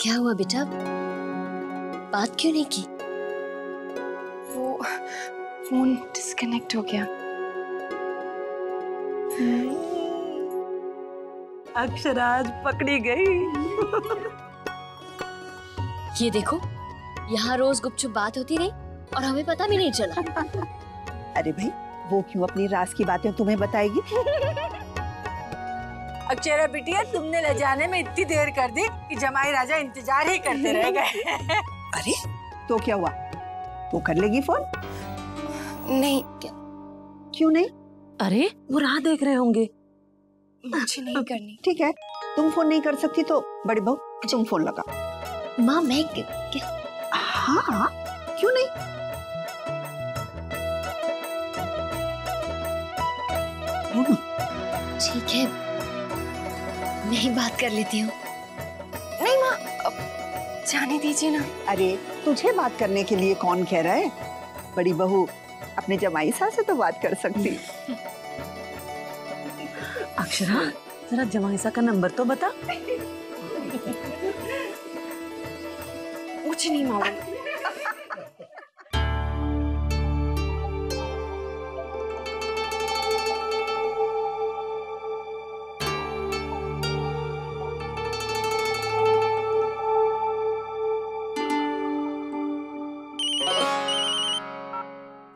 क्या हुआ बेटा, बात क्यों नहीं की? वो फोन डिस्कनेक्ट हो गया। अक्षरा आज पकड़ी गई। ये देखो, यहाँ रोज गुपचुप बात होती रही और हमें पता भी नहीं चला। अरे भाई, वो क्यों अपनी राज की बातें तुम्हें बताएगी? अक्षरा बिटिया, तुमने ले जाने में इतनी देर कर दी कि जमाई राजा इंतजार ही करते रह गए। अरे तो क्या हुआ, वो कर लेगी फोन? नहीं। क्यों नहीं? अरे वो राह देख रहे होंगे। मुझे नहीं करनी। ठीक है, तुम फोन नहीं कर सकती तो बड़ी बहू तुम फोन लगा। माँ मैं हाँ, क्यों नहीं? ठीक है, मैं ही बात कर लेती हूँ। नहीं माँ, जाने दीजिए ना। अरे तुझे बात करने के लिए कौन कह रहा है? बड़ी बहू अपने जमाई सास से तो बात कर सकती। अक्षरा, जरा जमाई सा का नंबर तो बता। मुझे नहीं मालूम।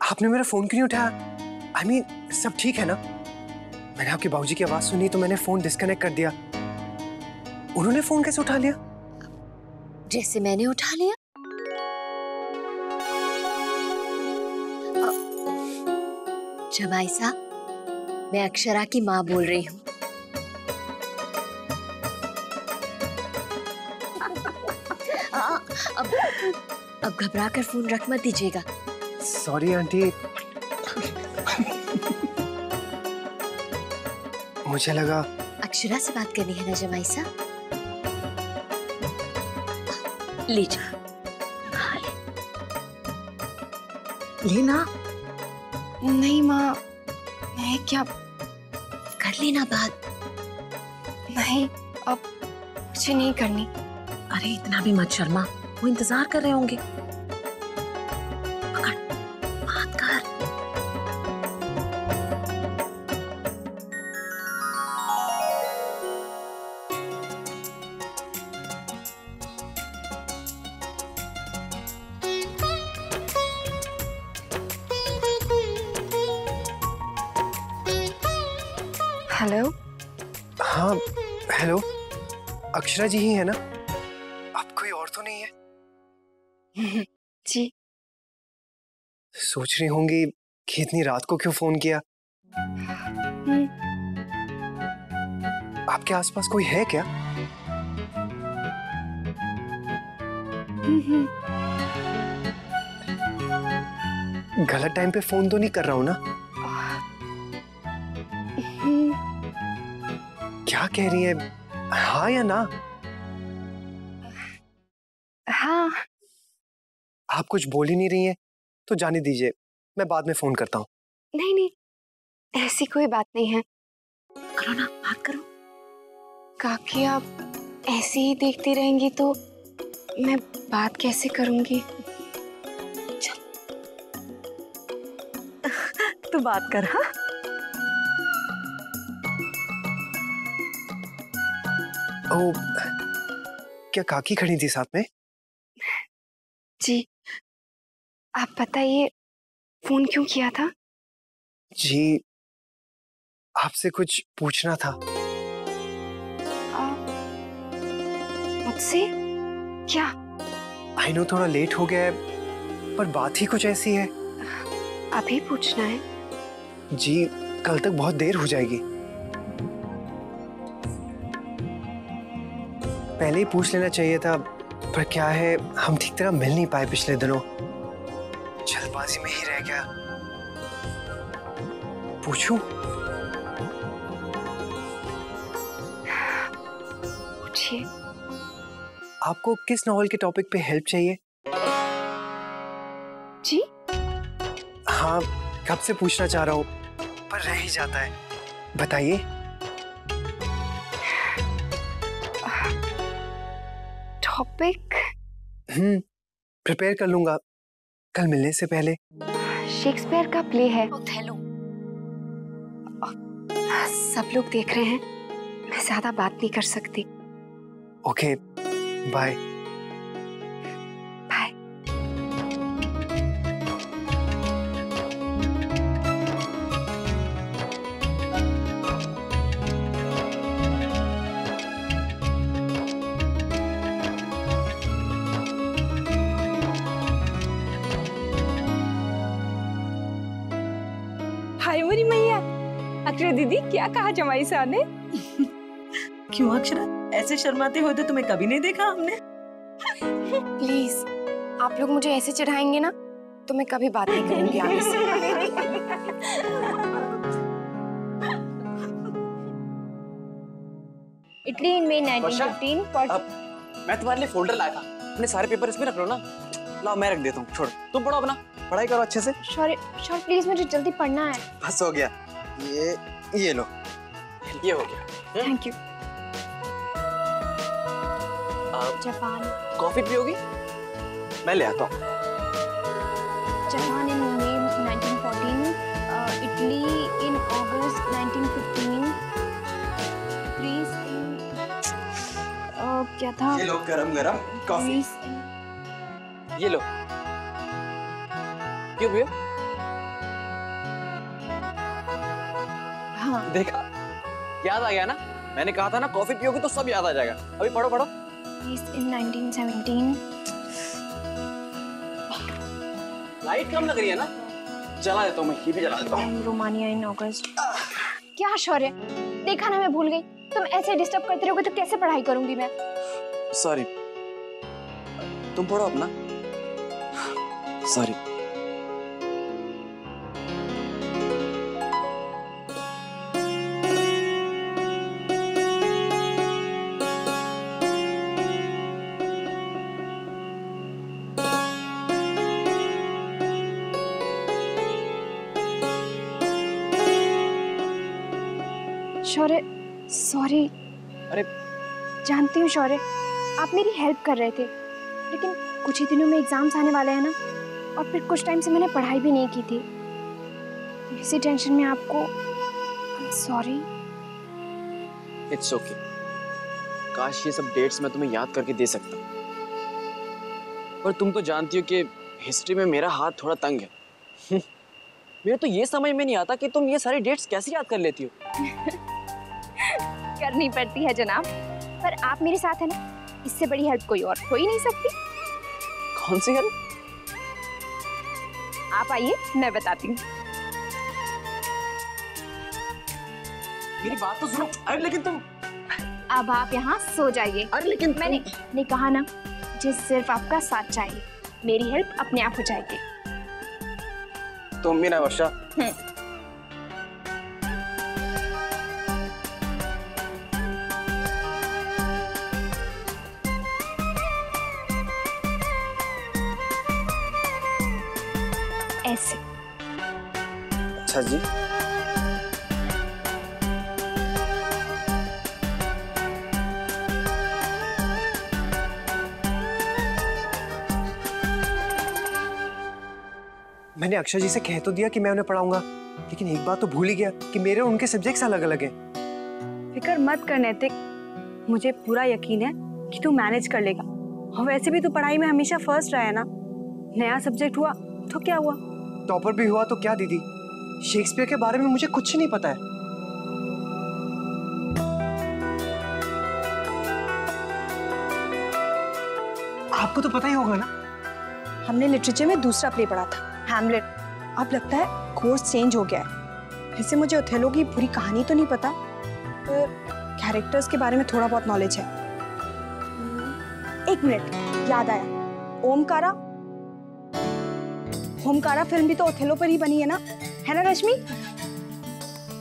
आपने मेरा फोन क्यों नहीं उठाया? I mean, सब ठीक है ना? मैंने आपके बाबूजी की आवाज सुनी तो मैंने फोन डिस्कनेक्ट कर दिया। उन्होंने फोन कैसे उठा लिया? जैसे मैंने उठा लिया। जमाई साहब, मैं अक्षरा की माँ बोल रही हूँ। अब घबरा कर फोन रख मत दीजिएगा। सॉरी आंटी, मुझे लगा। अक्षरा से बात करनी है ना जमाई साहब? लीजिए। लेना। नहीं माँ, मैं क्या कर लेना बात। नहीं, अब मुझे नहीं करनी। अरे इतना भी मत शर्मा, वो इंतजार कर रहे होंगे। पकड़, बात कर। हेलो। हाँ हेलो, अक्षरा जी ही है ना? अब कोई और तो नहीं है? जी। सोच रही होंगी कि इतनी रात को क्यों फोन किया। आपके आसपास कोई है क्या? गलत टाइम पे फोन तो नहीं कर रहा हूं ना? क्या कह रही है, हाँ या ना? हाँ। आप कुछ बोल ही नहीं रही हैं तो जाने दीजिए, मैं बाद में फोन करता हूँ। नहीं नहीं, ऐसी कोई बात नहीं है। करो ना, बात करो। काकी, आप ऐसे ही देखती रहेंगी तो मैं बात कैसे करूंगी? तू बात कर। हाँ ओ, क्या काकी खड़ी थी साथ में? जी, आप बताइए फोन क्यों किया था? जी, आपसे कुछ पूछना था। मुझसे? क्या? आई नो थोड़ा लेट हो गया है, पर बात ही कुछ ऐसी है। अभी पूछना है? जी, कल तक बहुत देर हो जाएगी। पहले ही पूछ लेना चाहिए था, पर क्या है, हम ठीक तरह मिल नहीं पाए पिछले दिनों, जल्दबाजी में ही रह गया। पूछूं? पूछिए। आपको किस नॉवल के टॉपिक पे हेल्प चाहिए? जी? हाँ, कब से पूछना चाह रहा हूँ, पर रह ही जाता है। बताइए। टॉपिक प्रिपेयर कर लूंगा कल मिलने से पहले। शेक्सपियर का प्ले है, ओथेलो। सब लोग देख रहे हैं, मैं ज्यादा बात नहीं कर सकती। Okay bye. बाय। हाय मेरी मैया। अक्षरा दीदी, क्या कहा जमाई साहब ने? क्यों अक्षरा, ऐसे शर्माते हुए तो तुम्हें कभी नहीं देखा हमने। प्लीज, आप लोग मुझे ऐसे चढ़ाएंगे ना तो मैं कभी बात नहीं करूंगी आगे से। इटली इन मई 1915। मैं तुम्हारे लिए फोल्डर लाया था, अपने सारे पेपर इसमें रख लो ना। लाओ मैं रख देता हूँ, छोड़ तुम पढ़ो अपना, पढ़ाई करो अच्छे से। शौर्य प्लीज, मुझे जल्दी पढ़ना है। बस हो गया, ये लो, ये हो गया। Thank you. जापान। कॉफी पियोगी? मैं ले आता हूँ। Japan in May 1914, Italy in August 1915, Greece in क्या था? ये लो गरम गरम कॉफी, ग्रीस ये लो। क्यों पियो? हाँ। देखा, याद आ गया ना? मैंने कहा था ना कॉफी पियोगी तो सब याद आ जाएगा। अभी पढ़ो पढ़ो। ग्रीस इन 1917। लाइट कम लग रही है ना? जला देता हूँ मैं, ये भी जला देता हूँ। रोमानिया इन अगस्त। क्या शौर्य, देखा ना मैं भूल गई। तुम ऐसे डिस्टर्ब करते रहोगे तो कैसे पढ़ाई करूंगी मैं? सॉरी, तुम पढ़ो अपना। सॉरी। शौर्य, सॉरी। अरे जानती हूँ शौर्य, आप मेरी हेल्प कर रहे थे, लेकिन कुछ ही दिनों में एग्जाम्स आने वाले हैं ना, और फिर कुछ टाइम से मैंने पढ़ाई भी नहीं की थी। इसी टेंशन में आपको सॉरी। It's okay. काश ये सब डेट्स मैं तुम्हें याद करके दे सकता, पर तुम तो जानती हो कि हिस्ट्री में मेरा हाथ थोड़ा तंग है। मेरे तो ये समझ में नहीं आता कि तुम ये सारी डेट्स कैसे याद कर लेती हो। करनी पड़ती है जनाब, पर आप मेरे साथ है ना, इससे बड़ी हेल्प कोई और हो ही नहीं सकती। कौन सी हेल्प? आप आइए, मैं बताती हूँ। मेरी बात तो सुनो। अरे लेकिन तुम, अब आप यहाँ सो जाइए। अरे लेकिन मैंने कहा ना, मुझे सिर्फ आपका साथ चाहिए, मेरी हेल्प अपने आप हो जाएगी। तुम भी ना वर्षा। ऐसे। अच्छा जी। मैंने अक्षय जी से कह तो दिया कि मैं उन्हें पढ़ाऊंगा, लेकिन एक बात तो भूल ही गया कि मेरे और उनके सब्जेक्ट्स अलग अलग हैं। फिक्र मत कर नैतिक, मुझे पूरा यकीन है कि तू मैनेज कर लेगा। और वैसे भी तू पढ़ाई में हमेशा फर्स्ट रहा है ना। नया सब्जेक्ट हुआ तो क्या हुआ? टॉपर भी हुआ तो क्या दीदी, शेक्सपियर के बारे में मुझे कुछ नहीं पता है। आपको तो पता ही होगा ना। हमने लिटरेचर में दूसरा प्ले पढ़ा था, हैमलेट। अब लगता है कोर्स चेंज हो गया है। वैसे मुझे ओथेलो की पूरी कहानी तो नहीं पता, पर कैरेक्टर्स के बारे में थोड़ा बहुत नॉलेज है। एक मिनट, याद आया, ओमकारा। ओमकारा फिल्म भी तो ओथेलो पर ही बनी है ना रश्मि?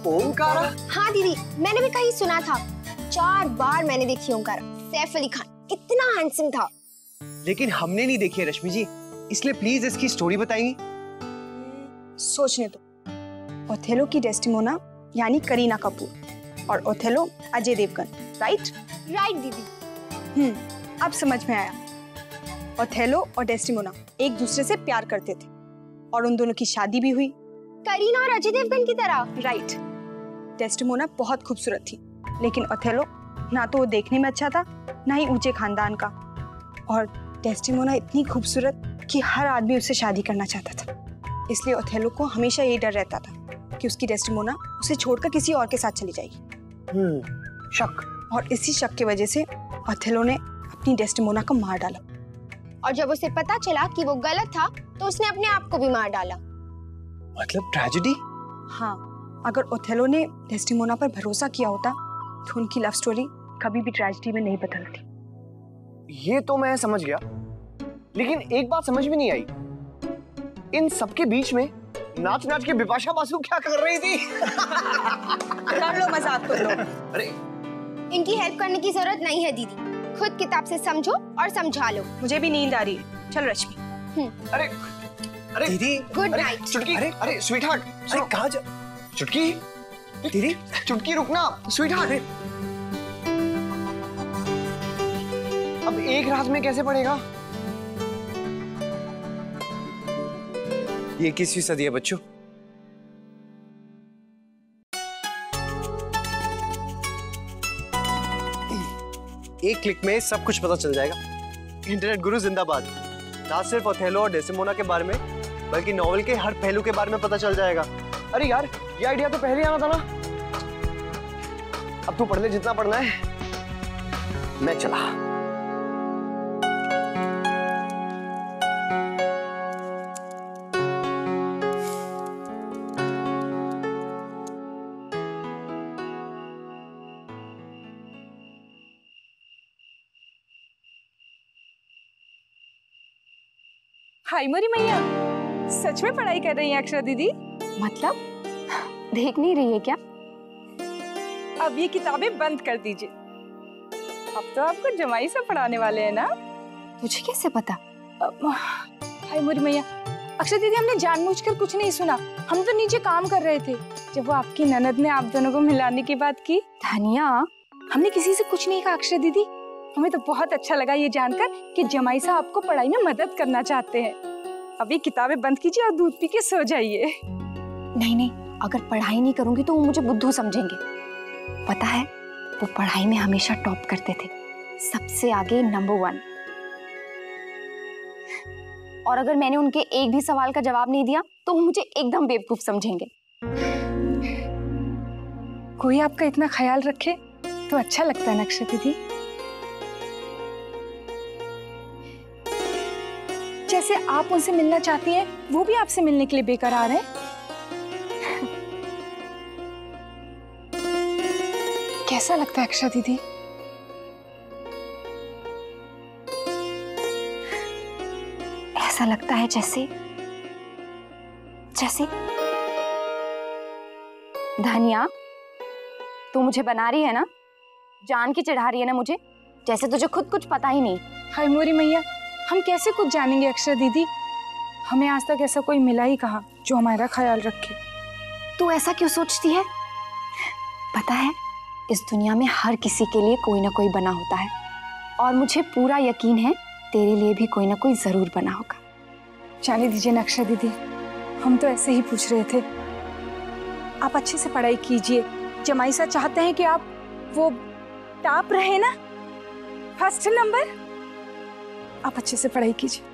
ओमकारा? हाँ दीदी, मैंने भी कहीं सुना था। 4 बार मैंने देखी ओमकारा। सैफ अली खान कितना हैंडसम था। लेकिन हमने नहीं देखी है रश्मि जी, इसलिए प्लीज इसकी स्टोरी बताएंगी? सोचने दो। ओथेलो की डेस्टिमोना यानी करीना कपूर, और Othello Ajay Devgn. Right right दीदी। अब समझ में आया। ओथेलो और डेस्टिमोना एक दूसरे से प्यार करते थे और उन दोनों की शादी भी हुई। करीना और अजय देवगन की तरह। राइट। डेस्टिमोना बहुत खूबसूरत थी, लेकिन ओथेलो ना तो वो देखने में अच्छा था, ना ही ऊंचे खानदान का। और डेस्टिमोना इतनी खूबसूरत कि हर आदमी उससे शादी करना चाहता था। इसलिए ओथेलो को हमेशा यही डर रहता था कि उसकी डेस्टिमोना उसे छोड़कर किसी और के साथ चली जाएगी। शक। और इसी शक की वजह से ओथेलो ने अपनी डेस्टिमोना को मार डाला। और जब उसे पता चला कि वो गलत था तो उसने अपने आप को भी मार डाला। मतलब ट्रेजेडी? हाँ, अगर ओथेलो ने डेस्टिमोना पर भरोसा किया होता तो उनकी लव स्टोरी कभी भी ट्रेजेडी में नहीं बदलती। ये तो मैं समझ गया, लेकिन एक बात समझ में नहीं आई, इन सबके बीच में नाच नाच के बिपाशा बासु क्या कर रही थी? कर लो मजाक तो लो। अरे इनकी हेल्प करने की जरूरत नहीं है दीदी, खुद किताब से समझो और समझा लो। मुझे भी नींद आ रही है, चल रश्मि। अरे अरे दीदी, गुड अरे नाइट। चुटकी, अरे स्वीटहार्ट, अरे कहाँ जा? चुटकी दीदी, चुटकी रुकना स्वीटहार्ट। अब एक रात में कैसे पड़ेगा? ये 21वीं सदी है बच्चों। एक क्लिक में सब कुछ पता चल जाएगा। इंटरनेट गुरु जिंदाबाद। ना सिर्फ ओथेलो और डेसिमोना के बारे में, बल्कि नॉवेल के हर पहलू के बारे में पता चल जाएगा। अरे यार, ये आइडिया तो पहले आना था ना। अब तू पढ़ ले जितना पढ़ना है, मैं चला। हाय मोरी मैया, सच में पढ़ाई कर रही हैं अक्षरा दीदी? मतलब देख नहीं रही है क्या? अब ये किताबें बंद कर दीजिए। अब तो आपको जमाई से पढ़ाने वाले हैं ना? तुझे कैसे पता? हाय मोरी मैया, अक्षरा दीदी हमने जानबूझकर कुछ नहीं सुना, हम तो नीचे काम कर रहे थे जब वो आपकी ननद ने आप दोनों को मिलाने की बात की। धनिया, हमने किसी से कुछ नहीं कहा अक्षरा दीदी। हमें तो बहुत अच्छा लगा ये जानकर कि जमाई साहब आपको पढ़ाई में मदद करना चाहते हैं। अभी किताबें बंद कीजिए और दूध पी के सो जाइए। नहीं नहीं, अगर पढ़ाई नहीं करूंगी तो वो मुझे बुद्धू समझेंगे। पता है, वो पढ़ाई में हमेशा टॉप करते थे, सबसे आगे नंबर 1। और अगर मैंने उनके एक भी सवाल का जवाब नहीं दिया तो वो मुझे एकदम बेवकूफ समझेंगे। कोई आपका इतना ख्याल रखे तो अच्छा लगता है ना अक्षरा दीदी। जैसे आप उनसे मिलना चाहती हैं, वो भी आपसे मिलने के लिए बेकरार हैं। कैसा लगता है अक्षरा दीदी? ऐसा लगता है जैसे जैसे धनिया, तू मुझे बना रही है ना, जान की चढ़ा रही है ना मुझे, जैसे तुझे खुद कुछ पता ही नहीं। हाय मोरी मैया, हम कैसे कुछ जानेंगे अक्षरा दीदी? हमें आज तक ऐसा कोई मिला ही कहाँ जो हमारा ख्याल रखे। तू ऐसा क्यों सोचती है? पता है, इस दुनिया में हर किसी के लिए कोई ना कोई बना होता है, और मुझे पूरा यकीन है तेरे लिए भी कोई ना कोई जरूर बना होगा। जाने दीजिए ना अक्षरा दीदी, हम तो ऐसे ही पूछ रहे थे। आप अच्छे से पढ़ाई कीजिए, जमाई साहब चाहते हैं कि आप वो टॉप रहे ना, फर्स्ट नंबर। आप अच्छे से पढ़ाई कीजिए।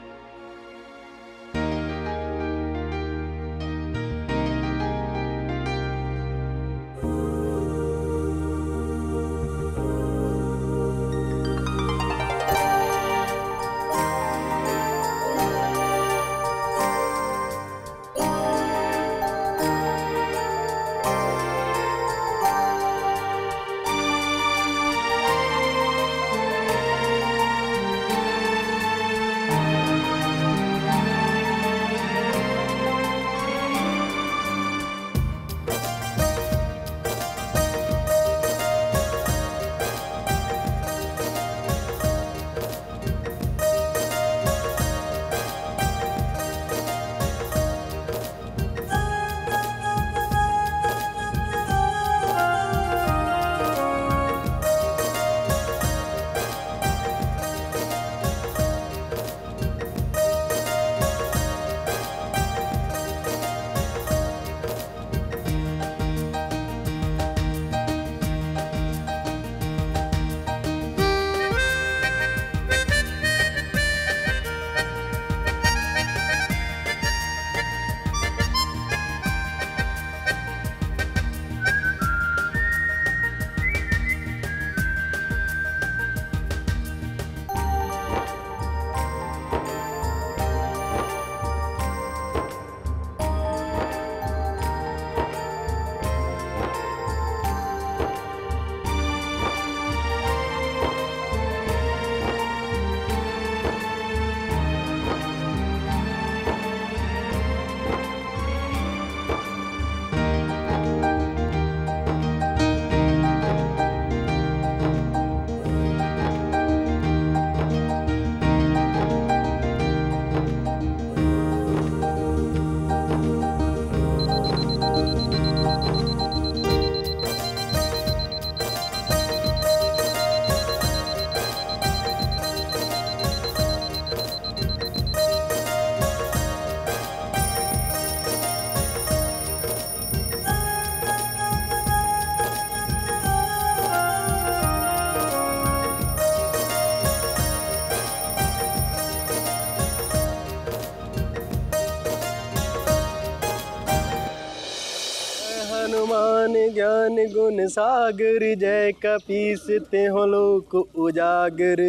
ज्ञान गुण सागर, जय कपीसते हो लोक उजागर।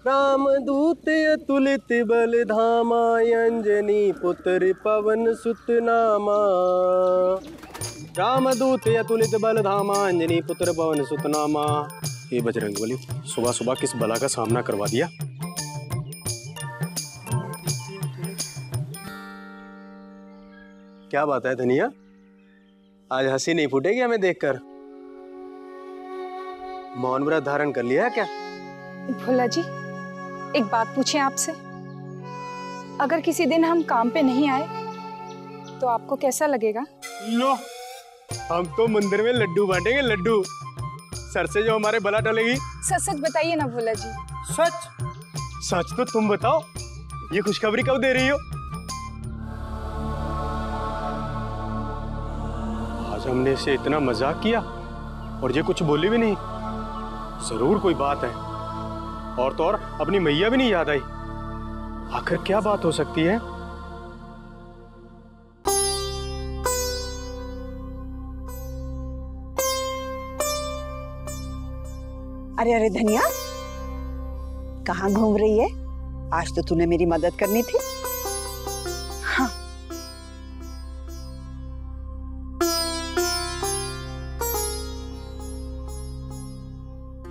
रामदूत अतुलित बल धामा, अंजनी पुत्र पवन सुत नामा। रामदूत अतुलित बल धामा, अंजनी पुत्र पवन सुत नामा। ये बजरंगबली सुबह सुबह किस बला का सामना करवा दिया। क्या बात है धनिया, आज हंसी नहीं फूटेगी हमें देखकर? मौन व्रत धारण कर लिया है क्या? भोला जी, एक बात पूछें आपसे, अगर किसी दिन हम काम पे नहीं आए तो आपको कैसा लगेगा? लो, हम तो मंदिर में लड्डू बांटेंगे, लड्डू। सर से जो हमारे बला टलेगी। सच सच बताइए ना भोला जी। सच? सच तो तुम बताओ, ये खुशखबरी कब दे रही हो? आज हमने इसे इतना मजाक किया और ये कुछ बोली भी नहीं। जरूर कोई बात है, और तो और अपनी मैया भी नहीं याद आई। आखिर क्या बात हो सकती है? अरे अरे धनिया, कहाँ घूम रही है? आज तो तूने मेरी मदद करनी थी। हाँ,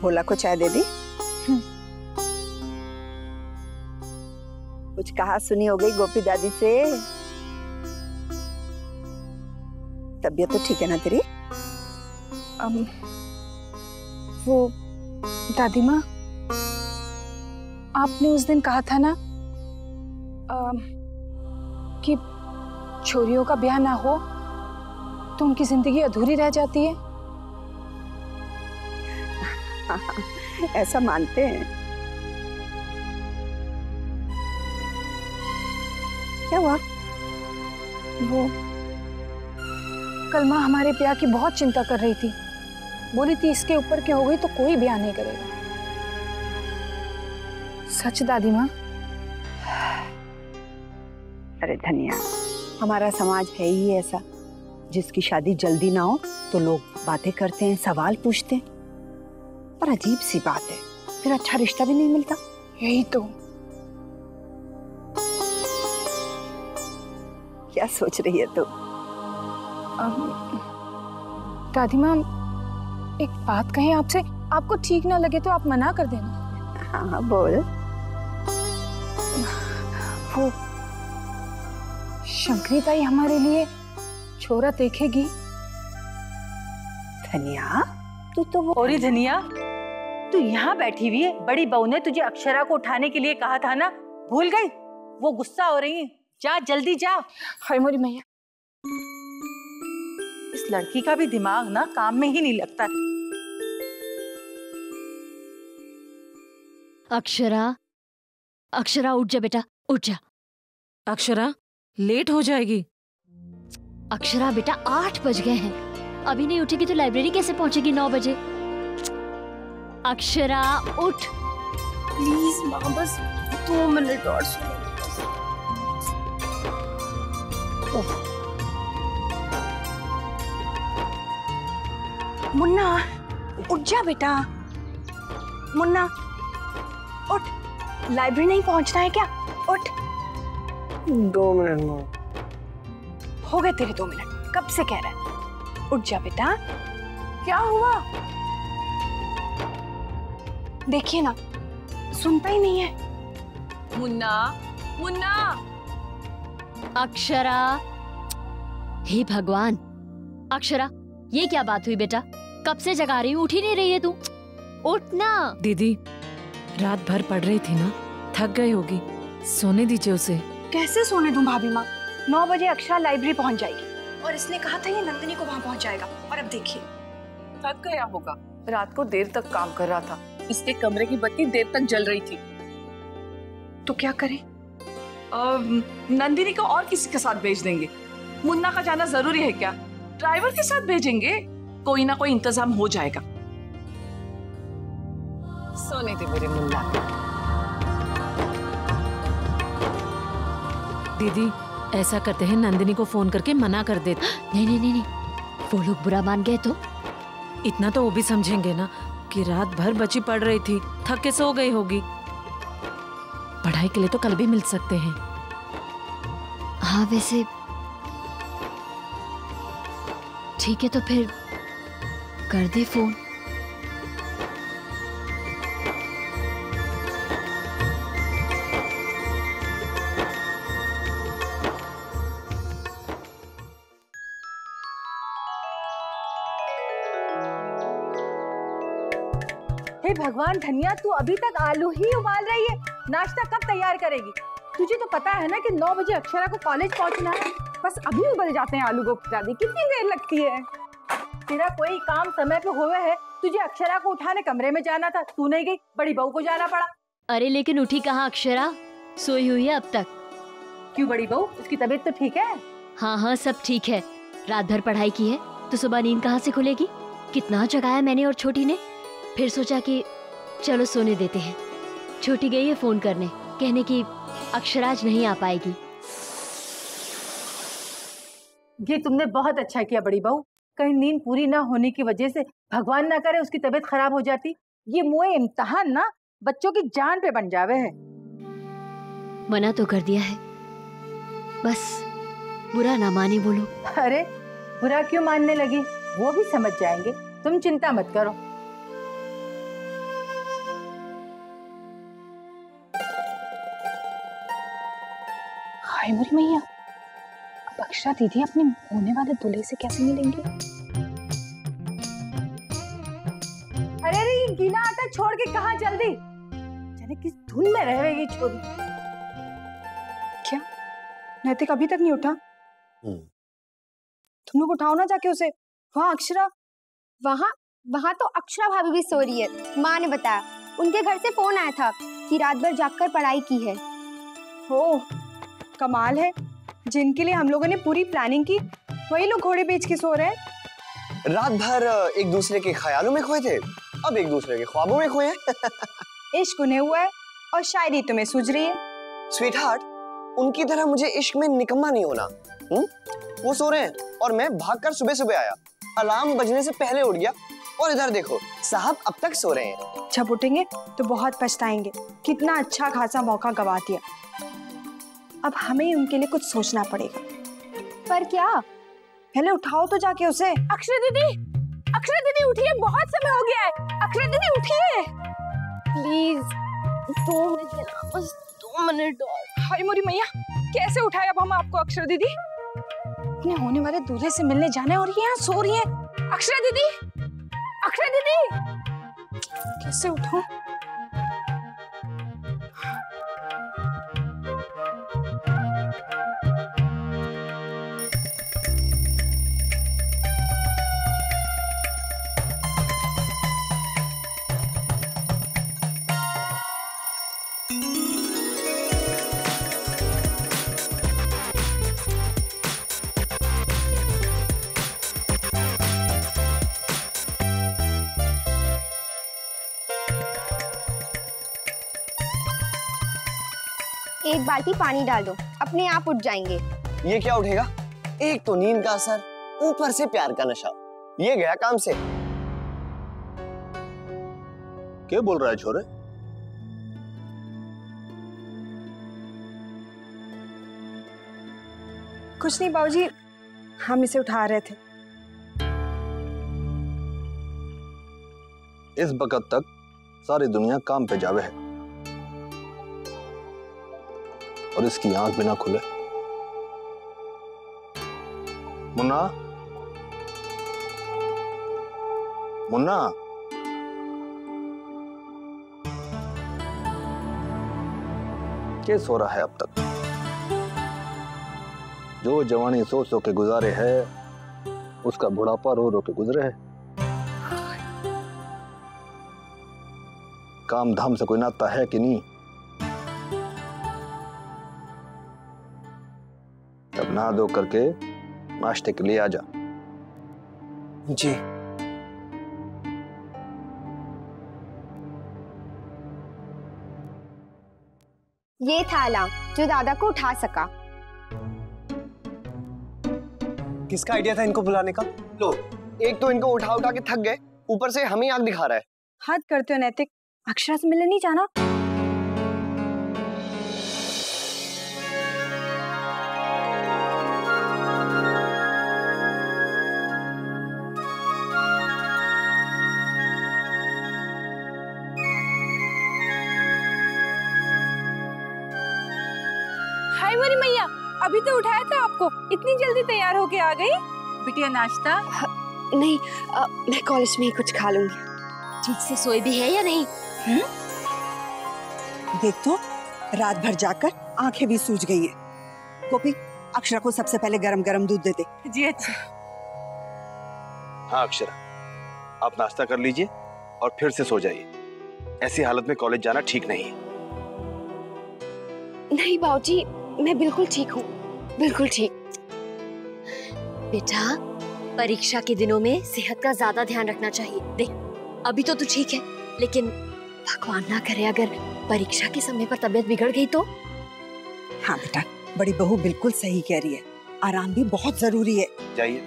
भोला को चाय दे दी? कुछ कहा सुनी हो गई गोपी दादी से? तबीयत तो ठीक है ना तेरी? वो दादी माँ, आपने उस दिन कहा था ना कि छोरियों का ब्याह ना हो तो उनकी जिंदगी अधूरी रह जाती है। ऐसा मानते हैं। क्या हुआ? वो कल माँ हमारे ब्याह की बहुत चिंता कर रही थी, बोली थी इसके ऊपर के हो गई तो कोई ब्याह नहीं करेगा। सच दादी माँ? अरे धनिया, हमारा समाज है ही ऐसा, जिसकी शादी जल्दी ना हो तो लोग बातें करते हैं, सवाल पूछते हैं। पर अजीब सी बात है, फिर अच्छा रिश्ता भी नहीं मिलता। यही तो। क्या सोच रही है तू? दादी माँ, एक बात कहें आपसे, आपको ठीक ना लगे तो आप मना कर देना। हाँ बोल। वो शंकरी ताई हमारे लिए छोरा देखेगी। धनिया, तू तो वो... और धनिया, तू यहाँ बैठी हुई है, बड़ी बहू ने तुझे अक्षरा को उठाने के लिए कहा था ना, भूल गई? वो गुस्सा हो रही है, जा जल्दी जा। हाय मोरी मैया, इस लड़की का भी दिमाग ना काम में ही नहीं लगता। अक्षरा, अक्षरा उठ जा बेटा, उठ जा। अक्षरा, लेट हो जाएगी। अक्षरा बेटा, 8 बज गए हैं, अभी नहीं उठेगी तो लाइब्रेरी कैसे पहुंचेगी 9 बजे? अक्षरा उठ। प्लीज माँ, बस 2 मिनट और सुनो। मुन्ना, उठ जा बेटा। मुन्ना, उठ। लाइब्रेरी नहीं पहुंचना है क्या? उठ। 2 मिनट में हो गए तेरे 2 मिनट, कब से कह रहा है? उठ जा बेटा। क्या हुआ? देखिए ना, सुनता ही नहीं है। मुन्ना, मुन्ना। अक्षरा, हे भगवान, अक्षरा ये क्या बात हुई बेटा? कब से जगा रही हूँ, उठ ही नहीं रही है तू। उठ ना। दीदी, रात भर पढ़ रही थी ना, थक गई होगी, सोने दीजिए उसे। कैसे सोने दूं भाभी माँ? 9 बजे अक्षरा लाइब्रेरी पहुंच जाएगी और इसने कहा था ये नंदिनी को वहां पहुंच जाएगा, और अब देखिए। थक गया होगा, रात को देर तक काम कर रहा था, इसके कमरे की बत्ती देर तक जल रही थी। तो क्या करें? नंदिनी को और किसी के साथ भेज देंगे। मुन्ना का जाना जरूरी है क्या? ड्राइवर के साथ भेजेंगे, कोई ना कोई इंतजाम हो जाएगा। सोने दे मेरे मुन्ना। दीदी, ऐसा करते हैं, नंदिनी को फोन करके मना कर देते। नहीं नहीं नहीं नहीं, वो लोग बुरा मान गए तो? इतना तो वो भी समझेंगे ना कि रात भर बच्ची पढ़ रही थी, थक के सो गई होगी। पढ़ाई के लिए तो कल भी मिल सकते हैं। हाँ वैसे ठीक है, तो फिर कर दे फोन। हे भगवान धनिया, तू अभी तक आलू ही उबाल रही है। नाश्ता कब तैयार करेगी? तुझे तो पता है ना कि 9 बजे अक्षरा को कॉलेज पहुंचना है। बस अभी उबल जाते हैं आलू को दादी, कितनी देर लगती है? तेरा कोई काम समय पे हुआ है? तुझे अक्षरा को उठाने कमरे में जाना था, तू नहीं गई, बड़ी बहू को जाना पड़ा। अरे लेकिन उठी कहाँ अक्षरा, सोई हुई है अब तक। क्यों बड़ी बहू, उसकी तबीयत तो ठीक है? हाँ हाँ सब ठीक है। रात भर पढ़ाई की है तो सुबह नींद कहाँ से खुलेगी? कितना जगाया मैंने और छोटी ने, फिर सोचा कि चलो सोने देते हैं। छोटी गई है फोन करने, कहने की अक्षरा आज नहीं आ पाएगी। ये तुमने बहुत अच्छा किया बड़ी बहू। कहीं नींद पूरी ना होने की वजह से भगवान ना करे उसकी तबीयत खराब हो जाती। ये मुए इम्तिहान ना बच्चों की जान पे बन जावे है। मना तो कर दिया है, बस बुरा ना माने वो लोग। अरे बुरा क्यों मानने लगी, वो भी समझ जाएंगे, तुम चिंता मत करो। हाय मेरी मैया, अब अक्षरा दीदी अपने होने वाले दूल्हे से कैसे मिलेंगी? अरे अरे ये गीला आटा छोड़ के कहाँ जल्दी, जाने किस धुन में रहेगी छोरी। क्या नैतिक अभी तक नहीं उठा? तुम लोग उठाओ ना जाके उसे। वहाँ अक्षरा, वहाँ तो अक्षरा भाभी भी सो रही है। माँ ने बताया, उनके घर से फोन आया था कि रात भर जागकर पढ़ाई की है। हो कमाल है, जिनके लिए हम लोगों ने पूरी प्लानिंग की वही लोग घोड़े बेच के सो रहे हैं। रात भर एक दूसरे के ख्यालों में खोए थे, अब एक दूसरे के ख्वाबों में खोए हैं। इश्क उन्हें हुआ है और शायरी तुम्हें सूझ रही है। स्वीट हार्ट, उनकी तरह मुझे इश्क में निकम्मा नहीं होना। वो सो रहे हैं और मैं भागकर सुबह सुबह आया, अलार्म बजने से पहले उठ गया, और इधर देखो साहब अब तक सो रहे हैं। जब उठेंगे तो बहुत पछताएंगे, कितना अच्छा खासा मौका गवा दिया। अब हमें उनके लिए कुछ सोचना पड़ेगा। पर क्या? पहले उठाओ तो जाके उसे। अक्षरा दीदी उठिए, बहुत समय हो गया है। अक्षरा दीदी उठिए प्लीज, 2 मिनट देना, बस 2 मिनट और। हाय मोरी मैया, कैसे उठाए अब हम आपको? अक्षरा दीदी अपने होने वाले दूल्हे से मिलने जाना है और ये यहाँ सो रही है। अक्षरा दीदी, कैसे उठाऊं? एक बाल्टी पानी डाल दो, अपने आप उठ जाएंगे। ये क्या उठेगा? एक तो नींद का असर, ऊपर से प्यार का नशा, ये गया काम से। क्या बोल रहा है छोरे? कुछ नहीं बाबूजी, हम इसे उठा रहे थे। इस वक्त तक सारी दुनिया काम पे जावे है और इसकी आंख भी ना खुले। मुन्ना, मुन्ना, क्या सो रहा है अब तक? जो जवानी सो सो के गुजारे है, उसका बुढ़ापा रो रो के गुजरे है। काम धाम से कोई नाता है कि नहीं? तब नहा धो करके नाश्ते के लिए आ जा। जी। ये था अलार्म जो दादा को उठा सका। किसका आइडिया था इनको बुलाने का? लो, एक तो इनको उठा उठा के थक गए, ऊपर से हमें आंख दिखा रहा है। हद करते हो नैतिक, अक्षरा से मिलने नहीं जाना? हाय मेरी मैया, अभी तो उठाया था आपको, इतनी जल्दी तैयार होके आ गई? बिटिया नाश्ता? नहीं, मैं कॉलेज में ही कुछ खा लूंगी। ठीक से सोई भी है या नहीं? देख तो, रात भर जाकर आंखें भी सूज गई है। गोपी, अक्षरा को सबसे पहले गरम गरम दूध दे दे। जी अच्छा। हाँ अक्षरा, आप नाश्ता कर लीजिए और फिर से सो जाइए। ऐसी हालत में कॉलेज जाना ठीक नहीं है। नहीं बाबूजी, मैं बिल्कुल ठीक हूँ, बिल्कुल ठीक। बेटा, परीक्षा के दिनों में सेहत का ज्यादा ध्यान रखना चाहिए। देख, अभी तो तू ठीक है, लेकिन भगवान ना करे अगर परीक्षा के समय पर तबीयत बिगड़ गई तो? हाँ बेटा, बड़ी बहू बिल्कुल सही कह रही है, आराम भी बहुत जरूरी है। जाइए,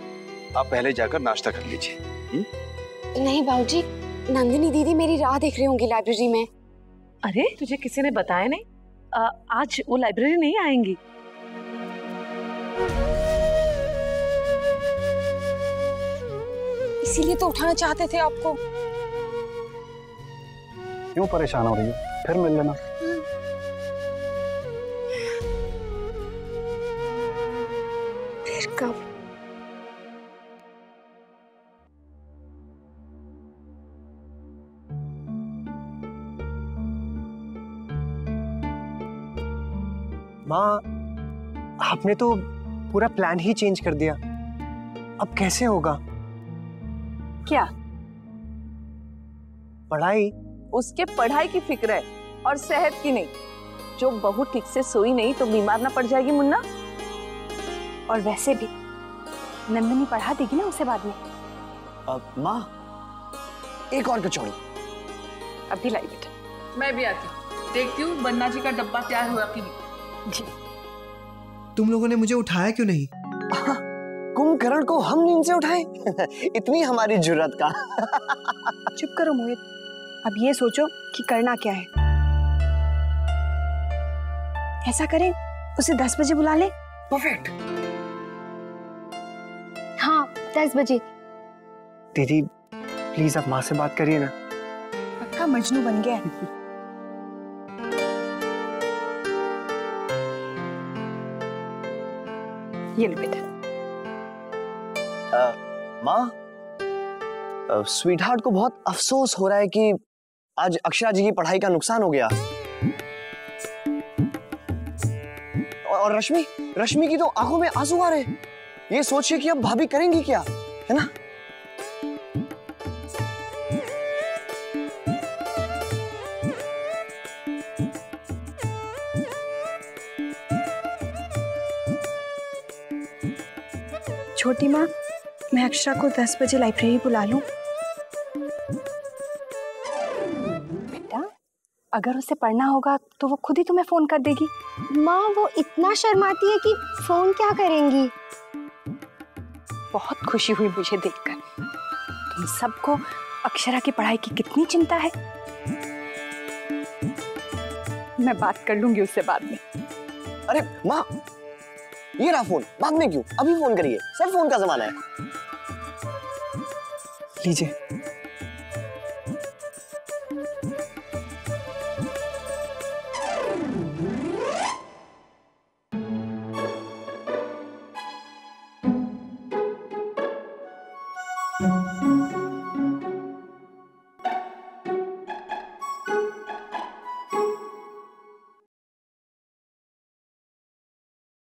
आप पहले जाकर नाश्ता कर लीजिए। नहीं बाबूजी, नंदिनी दीदी मेरी राह देख रही होंगी लाइब्रेरी में। अरे तुझे किसी ने बताया नहीं? आज वो लाइब्रेरी नहीं आएंगी। इसीलिए तो उठाना चाहते थे आपको। क्यों परेशान हो रही हो? फिर मिल लेना। फिर कब? माँ, आपने तो पूरा प्लान ही चेंज कर दिया। अब कैसे होगा? क्या? पढ़ाई? उसके पढ़ाई की फिक्र है और सेहत की नहीं। जो बहू ठीक से सोई नहीं तो बीमार ना पड़ जाएगी मुन्ना। और वैसे भी नंदिनी पढ़ा देगी ना उसे बाद में। माँ, एक और कचौड़ी। अभी लाई बेटा। मैं भी आती हूँ, देखती हूँ बन्ना जी का डब्बा तैयार हुआ कि नहीं। जी। तुम लोगों ने मुझे उठाया क्यों नहीं? कुंभकर्ण को हम नींद से उठाए? इतनी हमारी जुर्रत का। चुप करो मोहित, अब ये सोचो कि करना क्या है। ऐसा करें, उसे 10 बजे बुला ले। परफेक्ट। हाँ, 10 बजे। दीदी प्लीज आप माँ से बात करिए ना। पक्का मजनू बन गया है। ये लो बेटा। माँ, स्वीट हार्ट को बहुत अफसोस हो रहा है कि आज अक्षरा जी की पढ़ाई का नुकसान हो गया। और रश्मि की तो आंखों में आंसू आ रहे हैं। ये सोचिए कि अब भाभी करेंगी क्या, है ना? छोटी माँ, मैं अक्षरा को 10 बजे लाइब्रेरी बुला लूं? बेटा, अगर उसे पढ़ना होगा तो वो खुद ही तुम्हें फोन कर देगी। माँ, वो इतना शर्माती है कि फोन क्या करेंगी। बहुत खुशी हुई मुझे देखकर। तुम सबको अक्षरा की पढ़ाई की कितनी चिंता है। मैं बात कर लूंगी उससे बाद में। अरे माँ, ये रहा फोन। बाद में क्यों, अभी फोन करिए, सब फोन का जमाना है। लीजिए।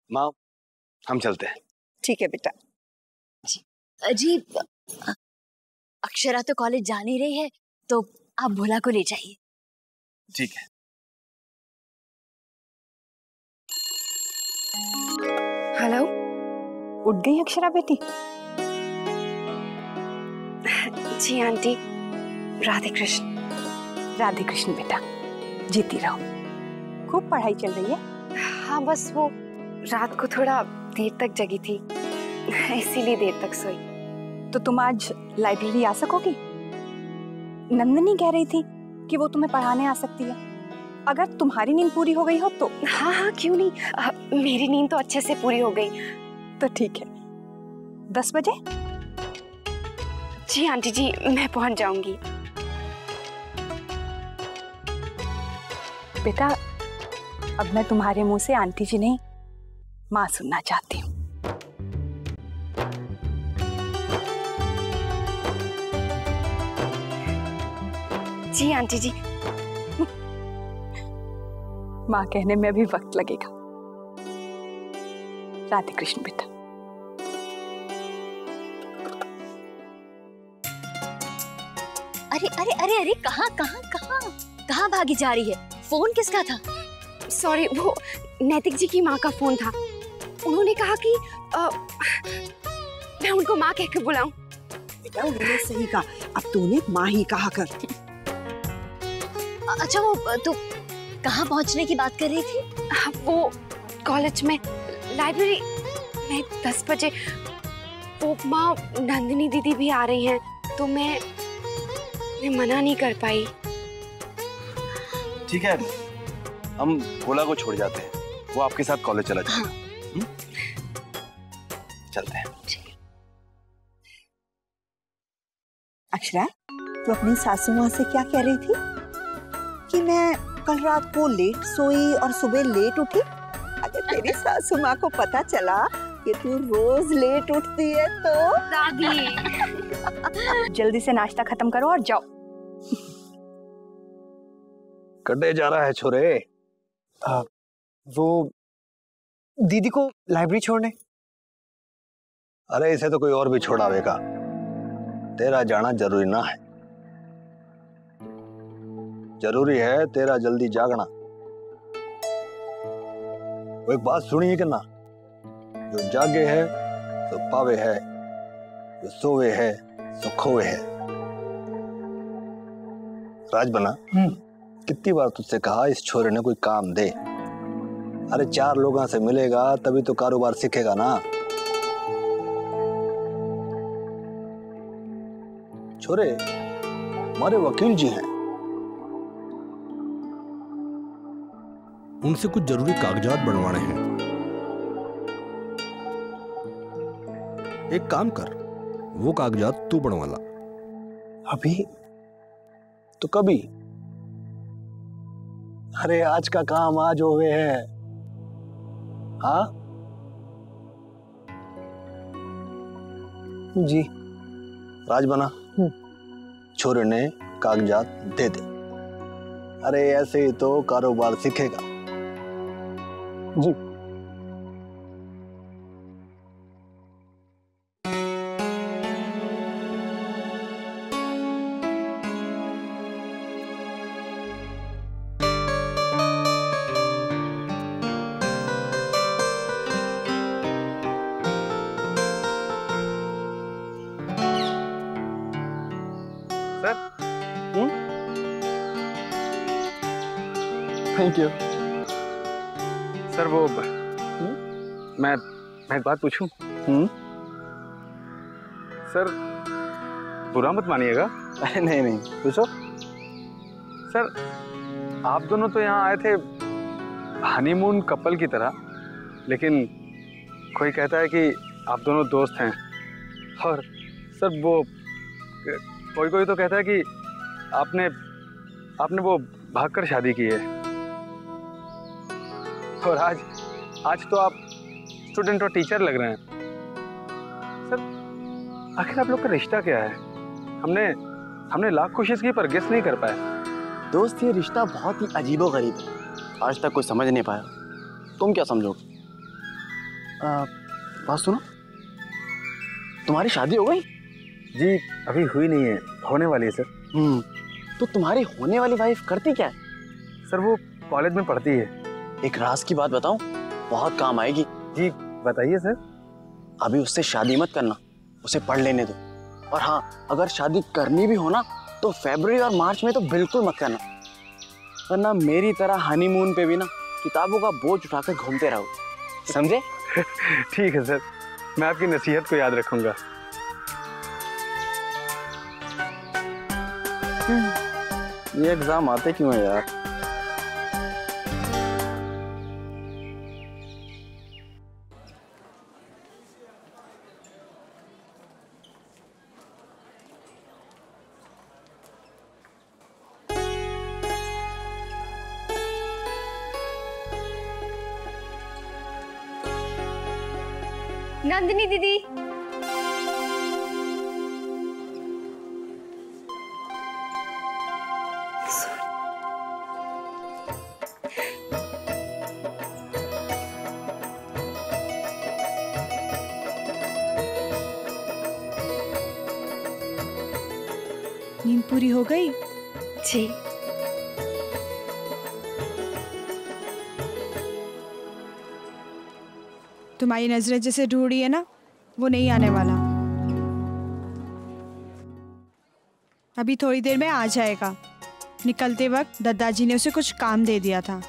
माँ, हम चलते हैं। ठीक है बेटा। जी, अक्षरा तो कॉलेज जा नहीं रही है, तो आप भोला को ले जाइए। ठीक है। हेलो, उठ गई अक्षरा बेटी? जी आंटी। राधे कृष्ण। राधे कृष्ण बेटा, जीती रहो। खूब पढ़ाई चल रही है? हाँ, बस वो रात को थोड़ा देर तक जगी थी, इसीलिए देर तक सोई। तो तुम आज लाइब्रेरी आ सकोगी? नंदनी कह रही थी कि वो तुम्हें पढ़ाने आ सकती है। अगर तुम्हारी नींद पूरी हो गई हो तो। हाँ हाँ, क्यों नहीं, मेरी नींद तो अच्छे से पूरी हो गई। तो ठीक है, 10 बजे? जी आंटी जी, मैं पहुंच जाऊंगी। बेटा, अब मैं तुम्हारे मुंह से आंटी जी नहीं, माँ सुनना चाहती हूँ। जी आंटी जी। माँ कहने में अभी वक्त लगेगा। राधे कृष्ण बेटा। अरे अरे अरे अरे, कहाँ कहाँ कहाँ कहाँ भागी जा रही है? फोन किसका था? सॉरी, वो नैतिक जी की माँ का फोन था। उन्होंने कहा कि मैं उनको माँ कह के बुलाऊं। बेटा उन्होंने सही कहा, अब तूने माँ ही कहा कर। अच्छा, वो तू कहाँ पहुँचने की बात कर रही थी? वो कॉलेज में लाइब्रेरी में 10 बजे। वो माँ नंदिनी दीदी भी आ रही हैं, तो मैं मना नहीं कर पाई। ठीक है, हम भोला को छोड़ जाते हैं, वो आपके साथ कॉलेज चला जाएगा। हाँ। चलते हैं। अक्षरा, तू अपनी सासू माँ से क्या कह रही थी कि मैं कल रात को लेट सोई और सुबह लेट उठी? अगर तेरी सासू माँ को पता चला कि तू रोज लेट उठती है तो। दादी जल्दी से नाश्ता खत्म करो और जाओ। कटे जा रहा है छोरे। वो दीदी को लाइब्रेरी छोड़ने। अरे इसे तो कोई और भी छोड़ावेगा, तेरा जाना जरूरी ना है। जरूरी है तेरा जल्दी जागना। वो एक बात सुनिए कि ना, जो जागे है तो पावे है, जो सोवे है तो खोवे है। राजबना, कितनी बार तुझसे कहा इस छोरे ने कोई काम दे। अरे 4 लोगों से मिलेगा तभी तो कारोबार सीखेगा ना। छोरे हमारे वकील जी हैं, उनसे कुछ जरूरी कागजात बनवाने हैं। एक काम कर, वो कागजात तू बनवा ला। अभी तो कभी? अरे आज का काम आज होवे है। हाँ जी। राजबना, छोरे ने कागजात दे दे। अरे ऐसे ही तो कारोबार सीखेगा। जी। Thank you sir. वो मैं एक बात पूछूं? सर बुरा मत मानिएगा। अरे नहीं नहीं, पूछो। सर आप दोनों तो यहाँ आए थे हनीमून कपल की तरह, लेकिन कोई कहता है कि आप दोनों दोस्त हैं। और सर वो कोई तो कहता है कि आपने वो भागकर शादी की है। और आज तो आप स्टूडेंट और टीचर लग रहे हैं। सर आखिर आप लोग का रिश्ता क्या है? हमने लाख कोशिश की पर गेस नहीं कर पाए। दोस्त, ये रिश्ता बहुत ही अजीबोगरीब है, आज तक कोई समझ नहीं पाया। तुम क्या समझोगे? बात सुनो, तुम्हारी शादी हो गई? जी अभी हुई नहीं है, होने वाली है सर। तो तुम्हारी होने वाली वाइफ करती क्या है? सर वो कॉलेज में पढ़ती है। एक राज की बात बताऊं, बहुत काम आएगी। जी बताइए सर। अभी उससे शादी मत करना, उसे पढ़ लेने दो। और हाँ, अगर शादी करनी भी हो ना तो फरवरी और मार्च में तो बिल्कुल मत करना, वरना मेरी तरह हनीमून पे भी ना किताबों का बोझ उठाकर घूमते रहो, समझे? ठीक है सर। मैं आपकी नसीहत को याद रखूंगा। ये एग्जाम आते क्यों है यार? नंदिनी दीदी, नींद पूरी हो गई? जी। तुम्हारी नजरें जैसे ढूंढी है ना, वो नहीं आने वाला। अभी थोड़ी देर में आ जाएगा। निकलते वक्त दादाजी ने उसे कुछ काम दे दिया था।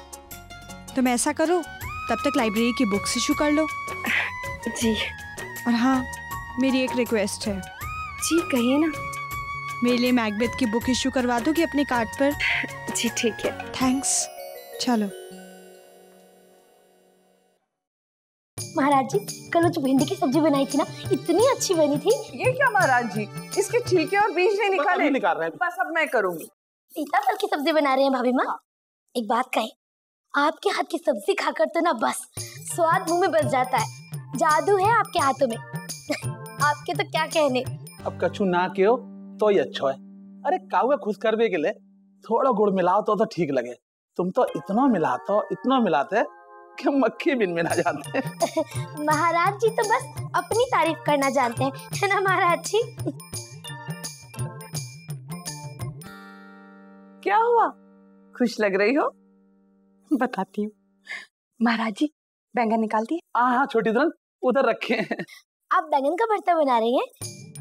तुम ऐसा करो, तब तक लाइब्रेरी की बुक्स इशू कर लो। जी। और हाँ, मेरी एक रिक्वेस्ट है। जी कहिए ना। मेरे लिए मैकबेथ की बुक इशू करवा दोगी अपने कार्ड पर? जी ठीक है। थैंक्स। चलो। महाराज जी, कल वो जो भिंडी की सब्जी बनाई थी ना, इतनी अच्छी बनी थी। ये क्या महाराज जी, इसके छिलके और बीज नहीं निकाले? निकाल रहे हैं। बस अब मैं करूंगी। सीताफल की सब्जी बना रहे हैं भाभी माँ। एक बात कहें, आपके हाथ की सब्जी खाकर तो ना बस स्वाद मुंह में बस जाता है। जादू है आपके हाथों में। आपके तो क्या कहने। अब कछु ना क्यों तो ही अच्छा है। अरे काऊ खुश करने के लिए थोड़ा गुड़ मिलाओ तो ठीक लगे। तुम तो इतना मिलाते कि मक्खी बिन में ना जाते। महाराज जी तो बस अपनी तारीफ करना जानते हैं, है ना महाराज जी? क्या हुआ, खुश लग रही हो? बताती हूँ। महाराज जी, बैंगन निकाल दिए? हाँ छोटी दुल्हन, उधर रखे हैं। आप बैंगन का भरता बना रही हैं?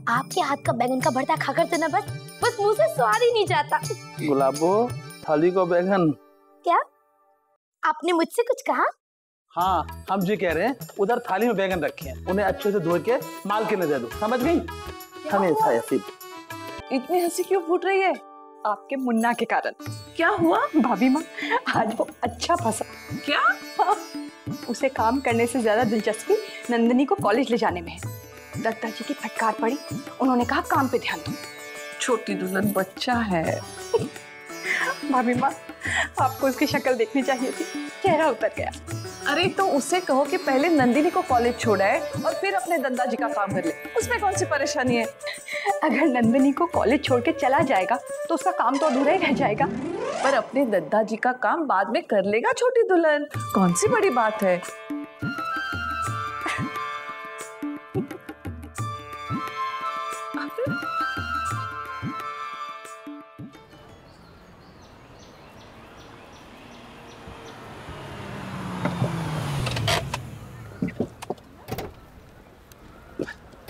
आपके हाथ का बैंगन का भरता खाकर तो ना बस मुंह से स्वाद ही नहीं जाता। गुलाबो, थाली को बैंगन। क्या आपने मुझसे कुछ कहा? हाँ, हम जी कह रहे हैं उधर थाली में बैंगन रखे हैं, उन्हें अच्छे से धो के मालकिन ने दे दो। समझ गई? हमेशा ऐसी। इतनी हंसी क्यों फूट रही है? आपके मुन्ना के कारण। क्या हुआ भाभी माँ, आज वो अच्छा फंसा। क्या? उसे काम करने से ज्यादा दिलचस्पी नंदिनी को कॉलेज ले जाने में है। दत्ता जी की फटकार पड़ी, उन्होंने कहा काम पे ध्यान दो। छोटी दुल्हन बच्चा है। भाभी माँ, आपको उसकी शक्ल देखनी चाहिए थी, चेहरा उतर गया। अरे तो उसे कहो कि पहले नंदिनी को कॉलेज छोड़ाए और फिर अपने दद्दा जी का काम कर ले, उसमें कौन सी परेशानी है? अगर नंदिनी को कॉलेज छोड़ के चला जाएगा तो उसका काम तो अधूरा ही रह जाएगा। पर अपने दद्दा जी का काम बाद में कर लेगा छोटी दुल्हन, कौन सी बड़ी बात है।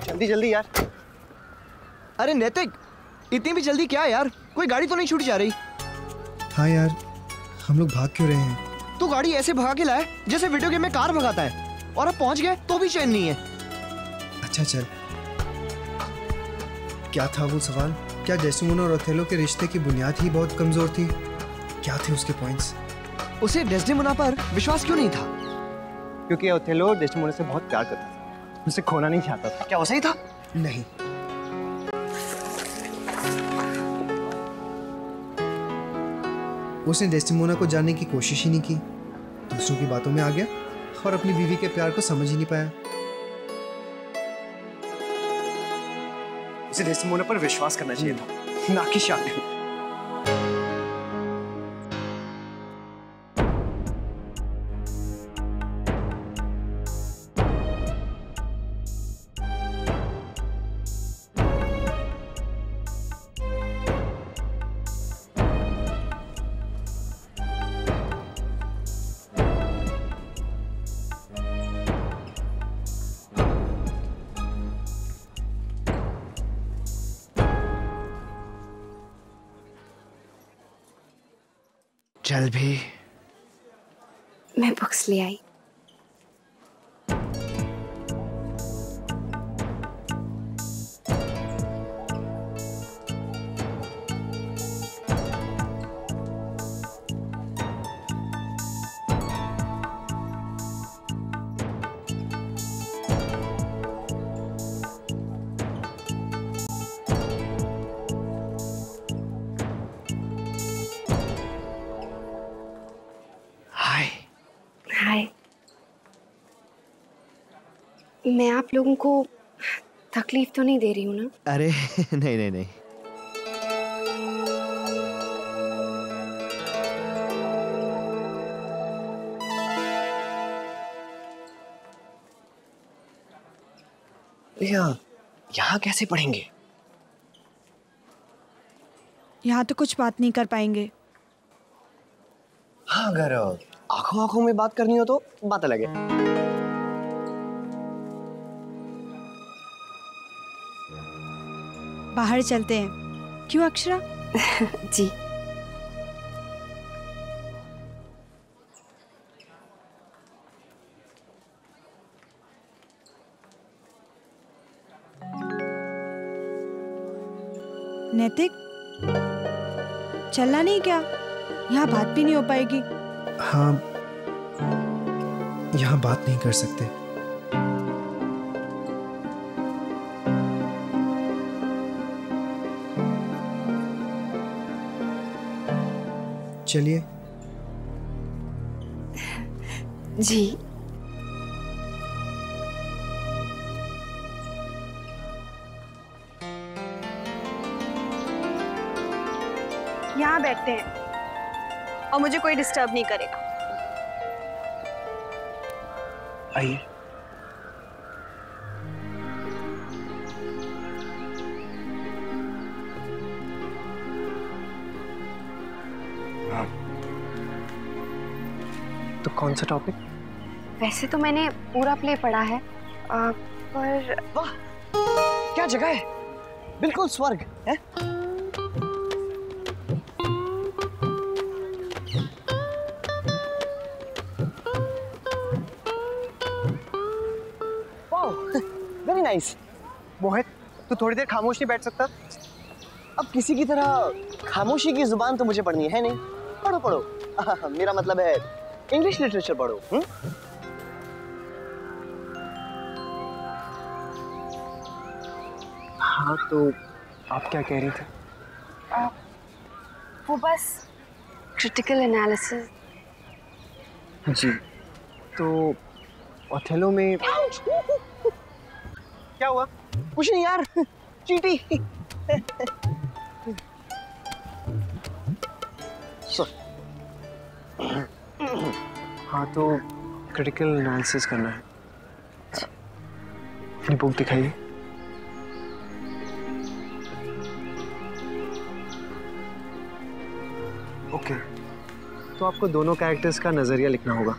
जल्दी जल्दी यार। अरे नैतिक, इतनी भी जल्दी क्या यार? कोई गाड़ी तो नहीं छूट जा रही? हाँ यार, हम लोग भाग क्यों रहे हैं? तू गाड़ी ऐसे भगा के लाए जैसे वीडियो गेम में कार भगाता है, और अब पहुंच गए तो भी चैन नहीं है। अच्छा चल, क्या था वो सवाल? क्या डेस्टिमोना और ओथेलो के रिश्ते की बुनियाद ही बहुत कमजोर थी? क्या थे उसके पॉइंट्स? उसे डेस्टिमोना पर विश्वास क्यों नहीं था? क्योंकि ओथेलो डेस्टिमोना से बहुत प्यार करता था, उसे खोना नहीं चाहता था। क्या वैसा ही था? नहीं, उसने डेस्टिमोना को जानने की कोशिश ही नहीं की, दूसरों की बातों में आ गया और अपनी बीवी के प्यार को समझ ही नहीं पाया। उसे डेस्टिमोना पर विश्वास करना चाहिए था, ना कि शादी। चल भी। मैं बुक्स ले आई। मैं आप लोगों को तकलीफ तो नहीं दे रही हूँ ना? अरे नहीं नहीं नहीं। यहाँ कैसे पढ़ेंगे? यहाँ तो कुछ बात नहीं कर पाएंगे। हाँ, अगर आंखों आंखों में बात करनी हो तो बात अलग है। बाहर चलते हैं, क्यों अक्षरा? जी। नैतिक, चलना नहीं क्या? यहाँ बात भी नहीं हो पाएगी। हाँ, यहाँ बात नहीं कर सकते। चलिए। जी। यहाँ बैठते हैं और मुझे कोई डिस्टर्ब नहीं करेगा। आइए। तो कौन सा टॉपिक? वैसे तो मैंने पूरा प्ले पढ़ा है, पर वाह, क्या जगह है, बिल्कुल स्वर्ग है। Very nice. मोहित, तू थोड़ी देर खामोश नहीं बैठ सकता? अब किसी की तरह खामोशी की जुबान तो मुझे पढ़नी है नहीं। पढ़ो पढ़ो। मेरा मतलब है इंग्लिश लिटरेचर पढ़ो। हाँ, तो आप क्या कह रही थी? वो बस क्रिटिकल एनालिसिस। जी, तो ओथेलो में क्या हुआ? कुछ नहीं यार, चींटी। हाँ, तो क्रिटिकल एनालिसिस करना है। अपनी बुक दिखाइए। ओके, तो आपको दोनों कैरेक्टर्स का नजरिया लिखना होगा।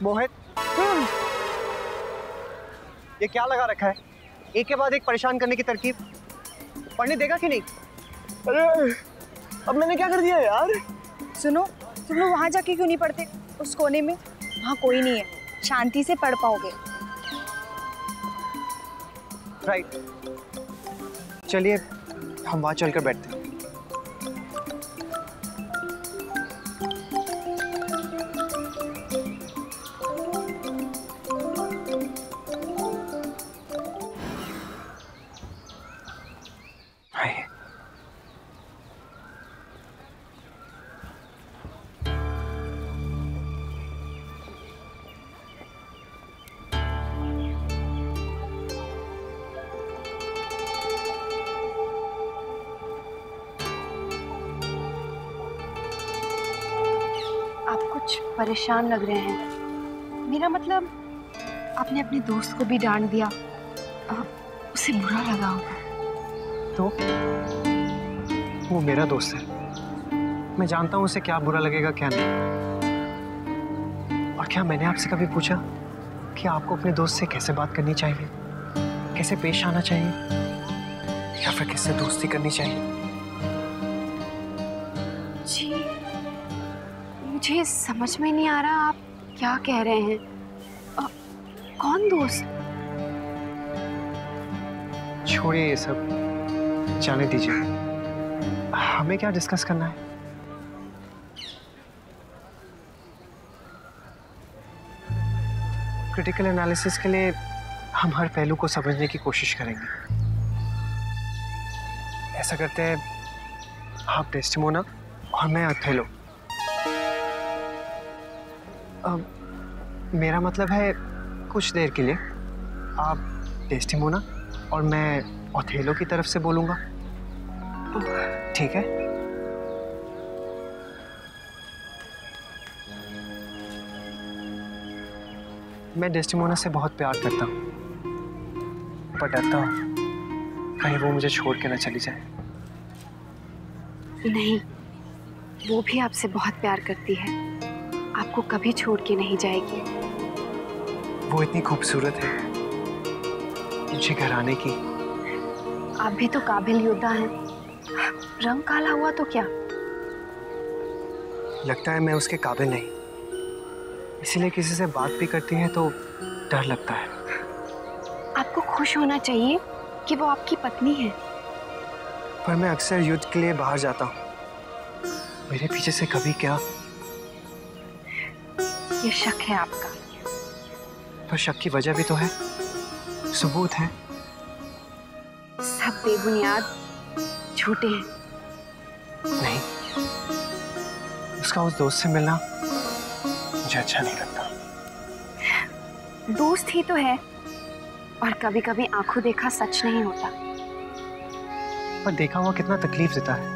मोहित, ये क्या लगा रखा है? एक के बाद एक परेशान करने की तरकीब। पढ़ने देगा कि नहीं? अरे अब मैंने क्या कर दिया यार? सुनो, तुम लोग वहां जाके क्यों नहीं पढ़ते? उस कोने में, वहां कोई नहीं है, शांति से पढ़ पाओगे। राइट, चलिए हम वहां चलकर बैठते हैं। आप कुछ परेशान लग रहे हैं। मेरा मतलब, आपने अपने दोस्त को भी डांट दिया, उसे बुरा लगा होगा। तो वो मेरा दोस्त है, मैं जानता हूँ उसे क्या बुरा लगेगा क्या नहीं। और क्या मैंने आपसे कभी पूछा कि आपको अपने दोस्त से कैसे बात करनी चाहिए, कैसे पेश आना चाहिए, या फिर किससे दोस्ती करनी चाहिए? जी, मुझे समझ में नहीं आ रहा आप क्या कह रहे हैं। कौन दोस्त? छोड़िए ये सब, जाने दीजिए। हमें क्या डिस्कस करना है? क्रिटिकल एनालिसिस के लिए हम हर पहलू को समझने की कोशिश करेंगे। ऐसा करते हैं, आप डेस्टिमोना और मैं ओथेलो। मेरा मतलब है कुछ देर के लिए आप डेस्टिमोना और मैं ओथेलो की तरफ से बोलूंगा, ठीक है? मैं डेस्टिमोना से बहुत प्यार करता हूँ, पर डरता हूँ कहीं वो मुझे छोड़ के ना चली जाए। नहीं, वो भी आपसे बहुत प्यार करती है, आपको कभी छोड़ के नहीं जाएगी। वो इतनी खूबसूरत है, मुझे घराने की। आप भी तो काबिल योद्धा हैं। रंग काला हुआ तो क्या? लगता है मैं उसके काबिल नहीं, इसीलिए किसी से बात भी करती है तो डर लगता है। आपको खुश होना चाहिए कि वो आपकी पत्नी है। पर मैं अक्सर युद्ध के लिए बाहर जाता हूँ, मेरे पीछे से कभी क्या। ये शक है आपका। पर शक की वजह भी तो है, सबूत है। सब बेबुनियाद झूठे हैं। नहीं, उसका उस दोस्त से मिलना मुझे अच्छा नहीं लगता। दोस्त ही तो है, और कभी कभी आंखों देखा सच नहीं होता। पर देखा हुआ कितना तकलीफ देता है,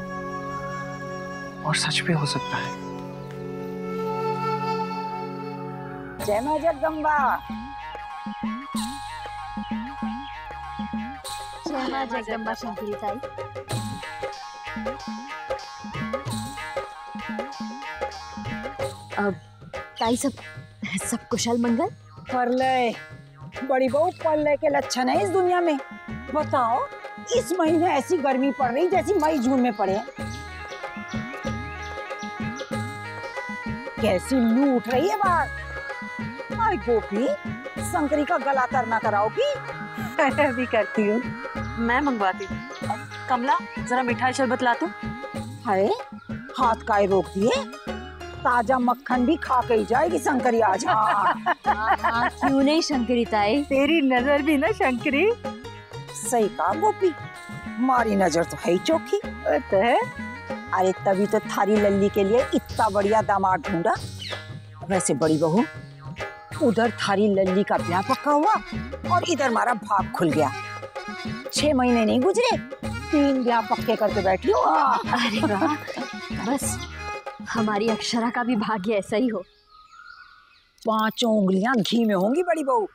और सच भी हो सकता है। जय मां जगदम्बा। जय मां जगदम्बा शंकरी ताई। अब ताई सब कुशल मंगल? परलय, बड़ी बहू परलय के लक्षण है इस दुनिया में। बताओ, इस महीने ऐसी गर्मी पड़ रही जैसी मई जून में पड़े। कैसी लू उठ रही है बाहर। अरे गोपी, शंकरी का गला तरना कराओगी? भी करती हूँ, मैं मंगवाती हूँ। कमला, जरा मिठाई शरबत ला तो। हाय, हाथ काहे रोक दिए? ताजा मक्खन भी खा के ही जाएगी शंकरी आज। क्यों नहीं शंकरी ताई? तेरी नजर भी ना शंकरी। सही कहा गोपी, मारी नजर तो है ही चौकी। तो है। अरे तभी तो थारी लल्ली के लिए इतना बढ़िया दामाद ढूंढा। वैसे बड़ी बहू, उधर थारी लल्ली का ब्याह पक्का हुआ और इधर हमारा भाग खुल गया। 6 महीने नहीं गुजरे, 3 ब्याह पक्के करके बैठी हो। अरे वाह, बस हमारी अक्षरा का भी भाग्य ऐसा ही हो। 5 उंगलियां घी में होंगी बड़ी बहू।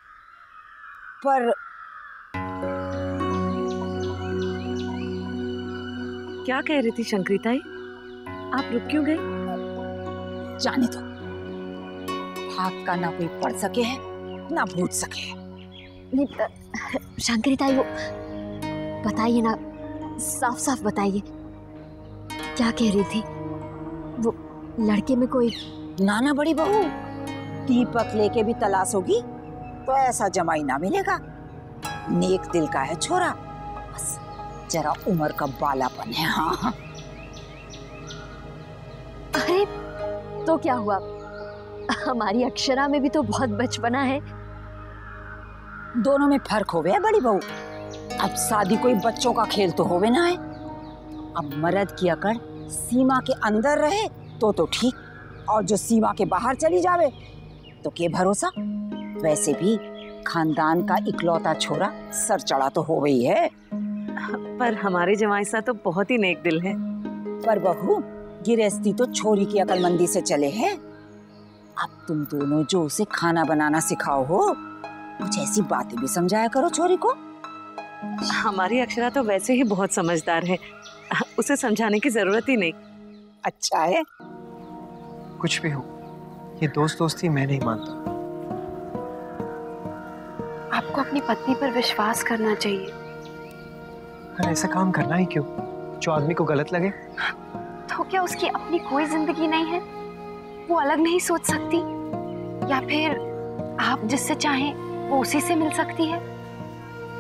पर क्या कह रही थी शंकरी ताई? आप रुक क्यों गए? जाने दो, भाग का ना कोई पढ़ सके है ना भूल सके है। नहीं शंकरी ताई, वो बताइए ना, साफ साफ बताइए, क्या कह रही थी? वो लड़के में कोई? ना ना बड़ी बहू, दीपक लेके भी तलाश होगी तो ऐसा जमाई ना मिलेगा। नेक दिल का है छोरा, बस जरा उम्र का बालापन है। हाँ। अरे तो क्या हुआ, हमारी अक्षरा में भी तो बहुत बचपना है। दोनों में फर्क होवे है बड़ी बहू। अब शादी कोई बच्चों का खेल तो होवे ना है। अब मर्द की अकड़ सीमा के अंदर रहे तो ठीक, और जो सीमा के बाहर चली जावे तो के भरोसा। वैसे भी खानदान का इकलौता छोरा सर चढ़ा तो हो गई है। पर हमारे जमाई सा तो बहुत ही नेक दिल है। पर बहू, गिरस्ती तो छोरी की अकलमंदी से चले हैं। अब तुम दोनों जो उसे खाना बनाना सिखाओ हो, कुछ ऐसी बातें भी समझाया करो छोरी को। हमारी अक्षरा तो वैसे ही बहुत समझदार है, उसे समझाने की जरूरत ही नहीं। अच्छा है। कुछ भी हो, ये दोस्ती मैं नहीं मानता। आपको अपनी पत्नी पर विश्वास करना चाहिए। अरे ऐसा काम करना ही क्यों जो आदमी को गलत लगे? तो क्या उसकी अपनी कोई जिंदगी नहीं है? वो अलग नहीं सोच सकती? या फिर आप जिससे चाहें वो उसी से मिल सकती है?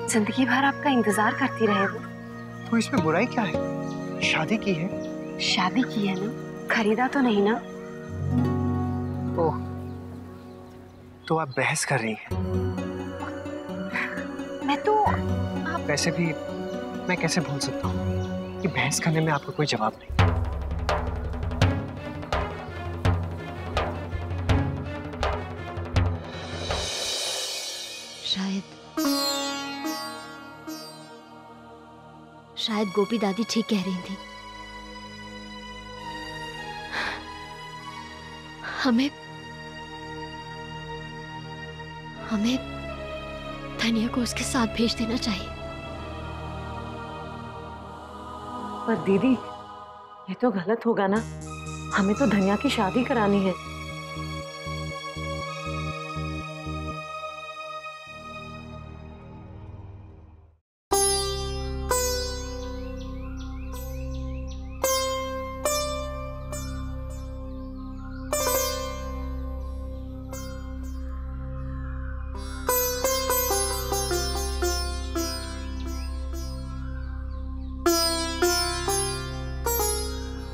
जिंदगी भर आपका इंतजार करती रहे वो। तो इसमें बुराई क्या है? शादी की है। शादी की है ना, खरीदा तो नहीं ना। ओह, तो आप बहस कर रही हैं? मैं तो वैसे भी मैं कैसे भूल सकता हूँ? कि बहस करने में आपका कोई जवाब नहीं। शायद गोपी दादी ठीक कह रही थी। हमें धनिया को उसके साथ भेज देना चाहिए। पर दीदी, ये तो गलत होगा ना। हमें तो धनिया की शादी करानी है।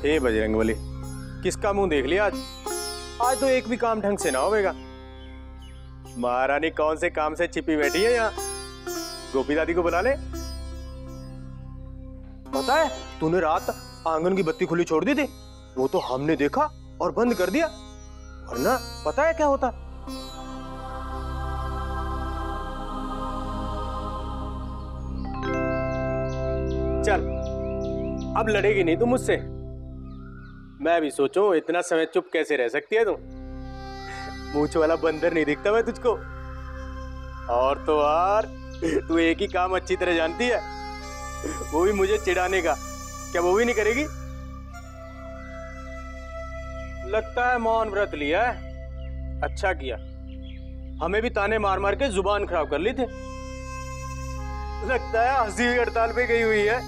हे बजरंगबली, किसका मुंह देख लिया आज? आज तो एक भी काम ढंग से ना होगा। महारानी कौन से काम से छिपी बैठी है यहाँ? गोपी दादी को बुला ले। पता है तूने रात आंगन की बत्ती खुली छोड़ दी थी, वो तो हमने देखा और बंद कर दिया, वरना पता है क्या होता? चल अब लड़ेगी नहीं तुम मुझसे। मैं भी सोचूं इतना समय चुप कैसे रह सकती है तुम। मूंछ वाला बंदर नहीं दिखता मैं तुझको। और तो और तू एक ही काम अच्छी तरह जानती है, वो भी मुझे चिढ़ाने का। क्या वो भी नहीं करेगी? लगता है मौन व्रत लिया है। अच्छा किया, हमें भी ताने मार मार के जुबान खराब कर ली थी। लगता है हंसी हुई हड़ताल पे गई हुई है।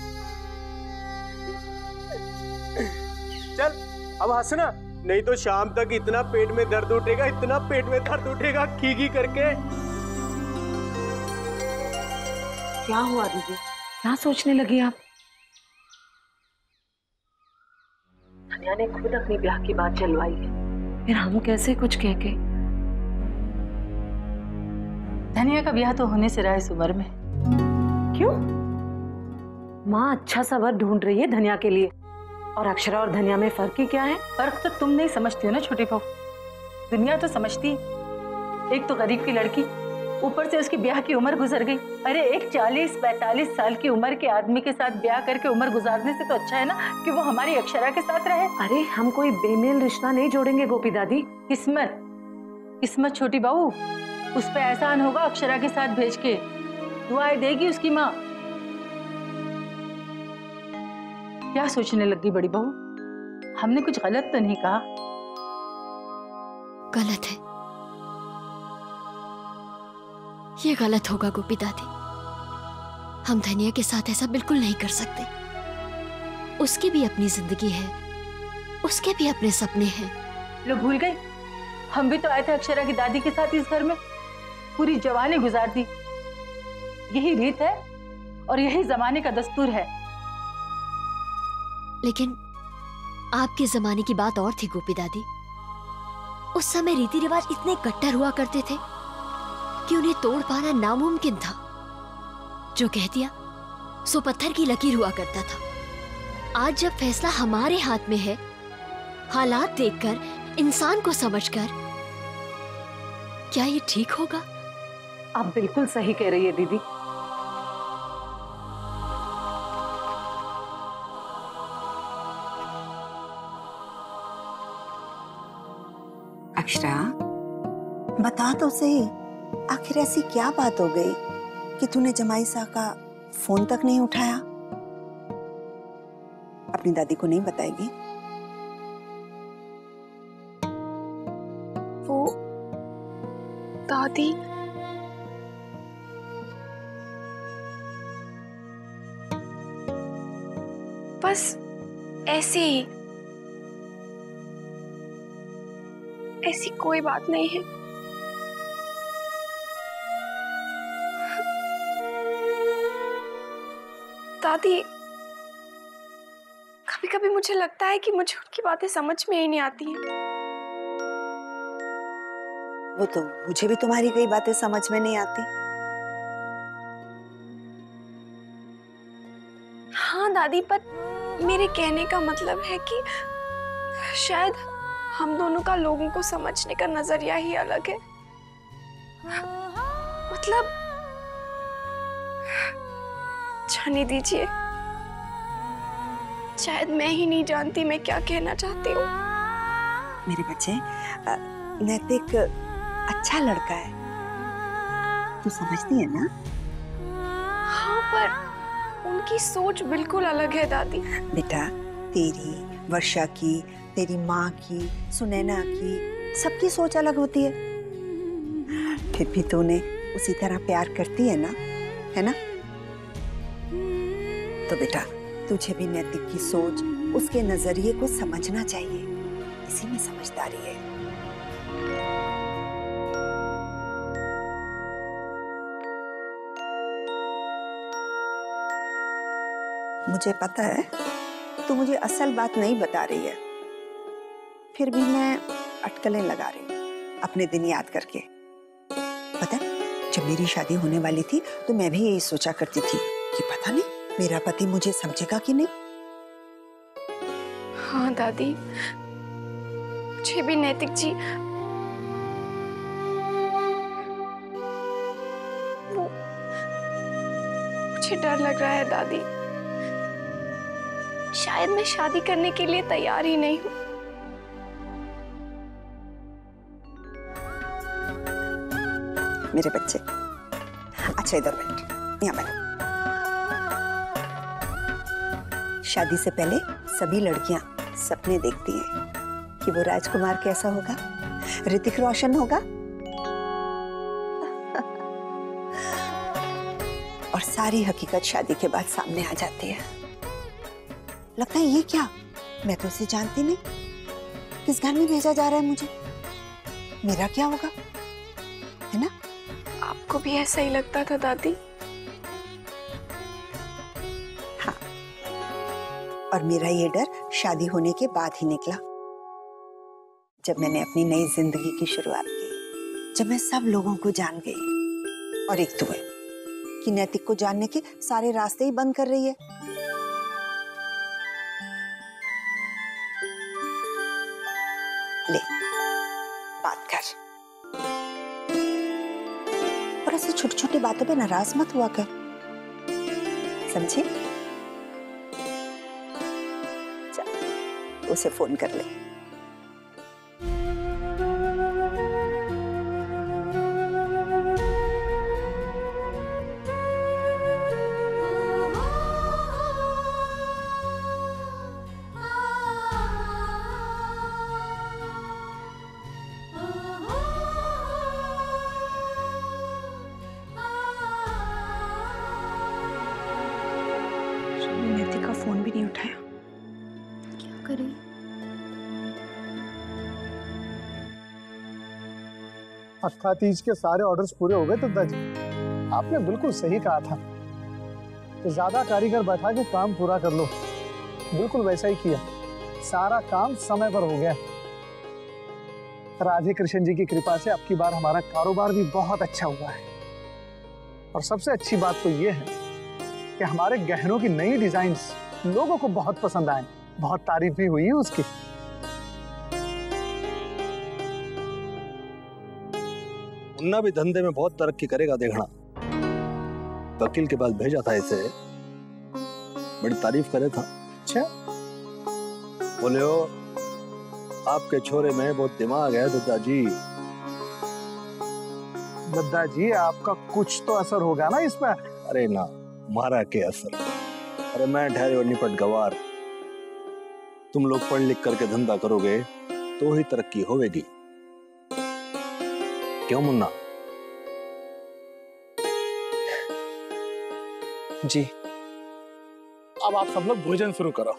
चल अब हंसना, नहीं तो शाम तक इतना पेट में दर्द उठेगा, इतना पेट में दर्द उठेगा खीगी करके। क्या हुआ दीदी, क्या सोचने लगी आप? धनिया ने खुद अपनी ब्याह की बात चलवाई है, फिर हम कैसे कुछ कह के? धनिया का ब्याह तो होने से रहा इस उम्र में। क्यों? माँ अच्छा सा वर ढूंढ रही है धनिया के लिए, और अक्षरा और धनिया में फर्क ही क्या है? फर्क तो तुम नहीं समझती हो ना छोटी बहू, दुनिया तो समझती। एक तो गरीब की लड़की, ऊपर से उसकी ब्याह की उम्र गुजर गई। अरे एक 40-45 साल की उम्र के आदमी के साथ ब्याह करके उम्र गुजारने से तो अच्छा है ना कि वो हमारी अक्षरा के साथ रहे। अरे हम कोई बेमेल रिश्ता नहीं जोड़ेंगे गोपी दादी। किस्मत छोटी बहू, उस पर एहसान होगा अक्षरा के साथ भेज के। दुआएं देगी उसकी माँ। क्या सोचने लगी बड़ी बहू? हमने कुछ गलत तो नहीं कहा? गलत है, ये गलत होगा गोपी दादी। हम धनिया के साथ ऐसा बिल्कुल नहीं कर सकते। उसकी भी अपनी जिंदगी है, उसके भी अपने सपने हैं। लो भूल गई, हम भी तो आए थे अक्षरा की दादी के साथ इस घर में, पूरी जवानी गुजार दी। यही रीत है और यही जमाने का दस्तूर है। लेकिन आपके जमाने की बात और थी गोपी दादी। उस समय रीति रिवाज इतने कट्टर हुआ करते थे कि उन्हें तोड़ पाना नामुमकिन था। जो कह दिया सो पत्थर की लकीर हुआ करता था। आज जब फैसला हमारे हाथ में है, हालात देखकर, इंसान को समझकर, क्या ये ठीक होगा? आप बिल्कुल सही कह रही है दीदी। अक्षरा, बता तो सही, आखिर ऐसी क्या बात हो गई कि तूने जमाई साहब का फोन तक नहीं उठाया? अपनी दादी को नहीं बताएगी? वो दादी बस ऐसे ही, ऐसी कोई बात नहीं है। दादी, कभी कभी मुझे लगता है कि मुझे उनकी बातें समझ में ही नहीं आती हैं। वो तो मुझे भी तुम्हारी कई बातें समझ में नहीं आती। हाँ दादी, पर मेरे कहने का मतलब है कि शायद हम दोनों का लोगों को समझने का नजरिया ही अलग है। मतलब जाने दीजिए, शायद मैं ही नहीं जानती मैं क्या कहना चाहती हूँ। मेरे बच्चे, नैतिक अच्छा लड़का है, तू समझती है ना? हाँ, पर उनकी सोच बिल्कुल अलग है दादी। बेटा, तेरी, वर्षा की, तेरी माँ की, सुनैना की, सबकी सोच अलग होती है। फिर भी तू उन्हें उसी तरह प्यार करती है ना, है ना? तो बेटा, तुझे भी नैतिक की सोच, उसके नजरिए को समझना चाहिए। इसी में समझदारी है। मुझे पता है तू मुझे असल बात नहीं बता रही है, फिर भी मैं अटकलें लगा रही हूँ अपने दिन याद करके। पता है, जब मेरी शादी होने वाली थी तो मैं भी यही सोचा करती थी कि पता नहीं मेरा पति मुझे समझेगा कि नहीं। हाँ दादी, मुझे भी नैतिक जी मुझे डर लग रहा है दादी। शायद मैं शादी करने के लिए तैयार ही नहीं हूँ। मेरे बच्चे, अच्छा इधर बैठ, यहाँ बैठ। शादी से पहले सभी लड़कियां सपने देखती हैं कि वो राजकुमार कैसा होगा, ऋतिक रोशन होगा, और सारी हकीकत शादी के बाद सामने आ जाती है। लगता है ये क्या, मैं तो उसे जानती नहीं, किस घर में भेजा जा रहा है मुझे, मेरा क्या होगा, है ना? आपको भी ऐसा ही लगता था दादी? हाँ, और मेरा ये डर शादी होने के बाद ही निकला, जब मैंने अपनी नई जिंदगी की शुरुआत की, जब मैं सब लोगों को जान गई, और एक तो है कि नैतिक को जानने के सारे रास्ते ही बंद कर रही है। ले, बात कर, और ऐसे छोटी छोटी बातों पे नाराज मत हुआ कर, समझे? चल, उसे फोन कर ले। नैतिक का फोन भी नहीं उठाया। क्या करें? अक्खा तीज के सारे ऑर्डर्स पूरे हो गए दद्दा जी। आपने बिल्कुल सही कहा था कि ज्यादा कारीगर बैठा के काम पूरा कर लो, बिल्कुल वैसा ही किया, सारा काम समय पर हो गया। राधे कृष्ण जी की कृपा से अब की बार हमारा कारोबार भी बहुत अच्छा हुआ है, और सबसे अच्छी बात तो ये है कि हमारे गहनों की नई डिजाइन्स लोगों को बहुत पसंद आए, बहुत तारीफ भी हुई है उसकी। मुन्ना भी धंधे में बहुत तरक्की करेगा देखना। वकील के पास भेजा था इसे, बड़ी तारीफ करे था। अच्छा, बोले हो आपके छोरे में बहुत दिमाग है दद्दा जी। दद्दा जी, आपका कुछ तो असर होगा ना इस पर। अरे ना, मारा के असर। अरे मैं ठहरे और निपट गवार, तुम लोग पढ़ लिख करके धंधा करोगे तो ही तरक्की होगी। क्यों मुन्ना? जी, अब आप सब लोग भोजन शुरू करो।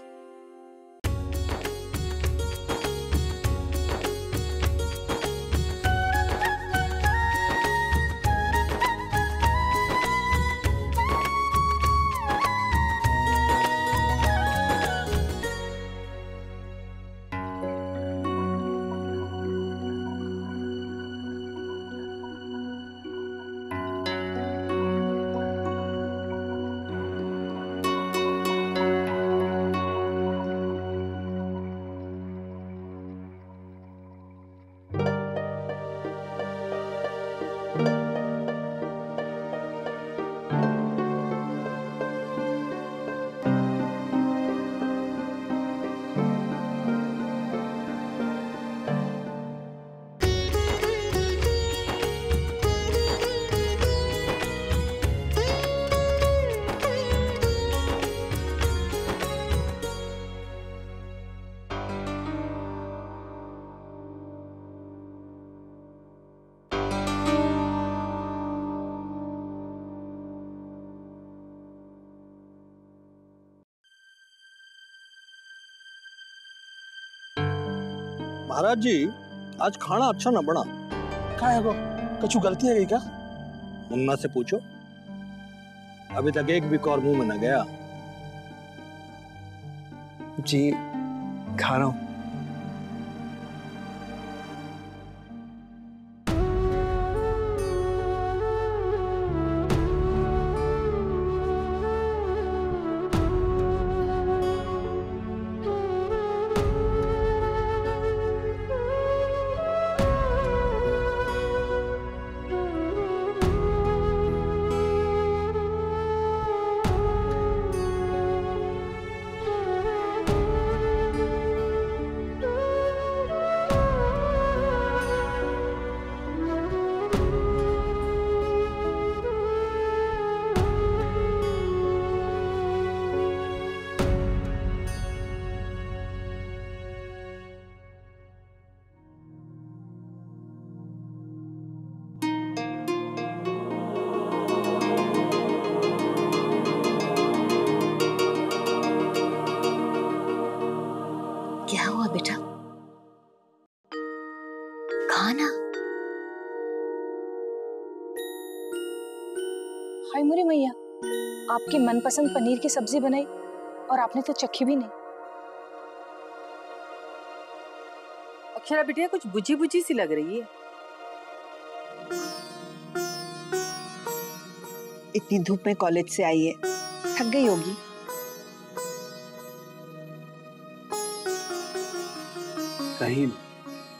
महाराज जी आज खाना अच्छा ना बना। क्या है वो, कछु गलती है क्या? मुन्ना से पूछो, अभी तक एक भी कौर मुंह में न गया। जी खा रहा हूँ। क्या हुआ बेटा? खाना? हाय मोरी मैया, आपकी मनपसंद पनीर की सब्जी बनाई और आपने तो चखी भी नहीं। अक्षरा बिटिया कुछ बुझी बुझी सी लग रही है। इतनी धूप में कॉलेज से आई है, थक गई होगी। कहीं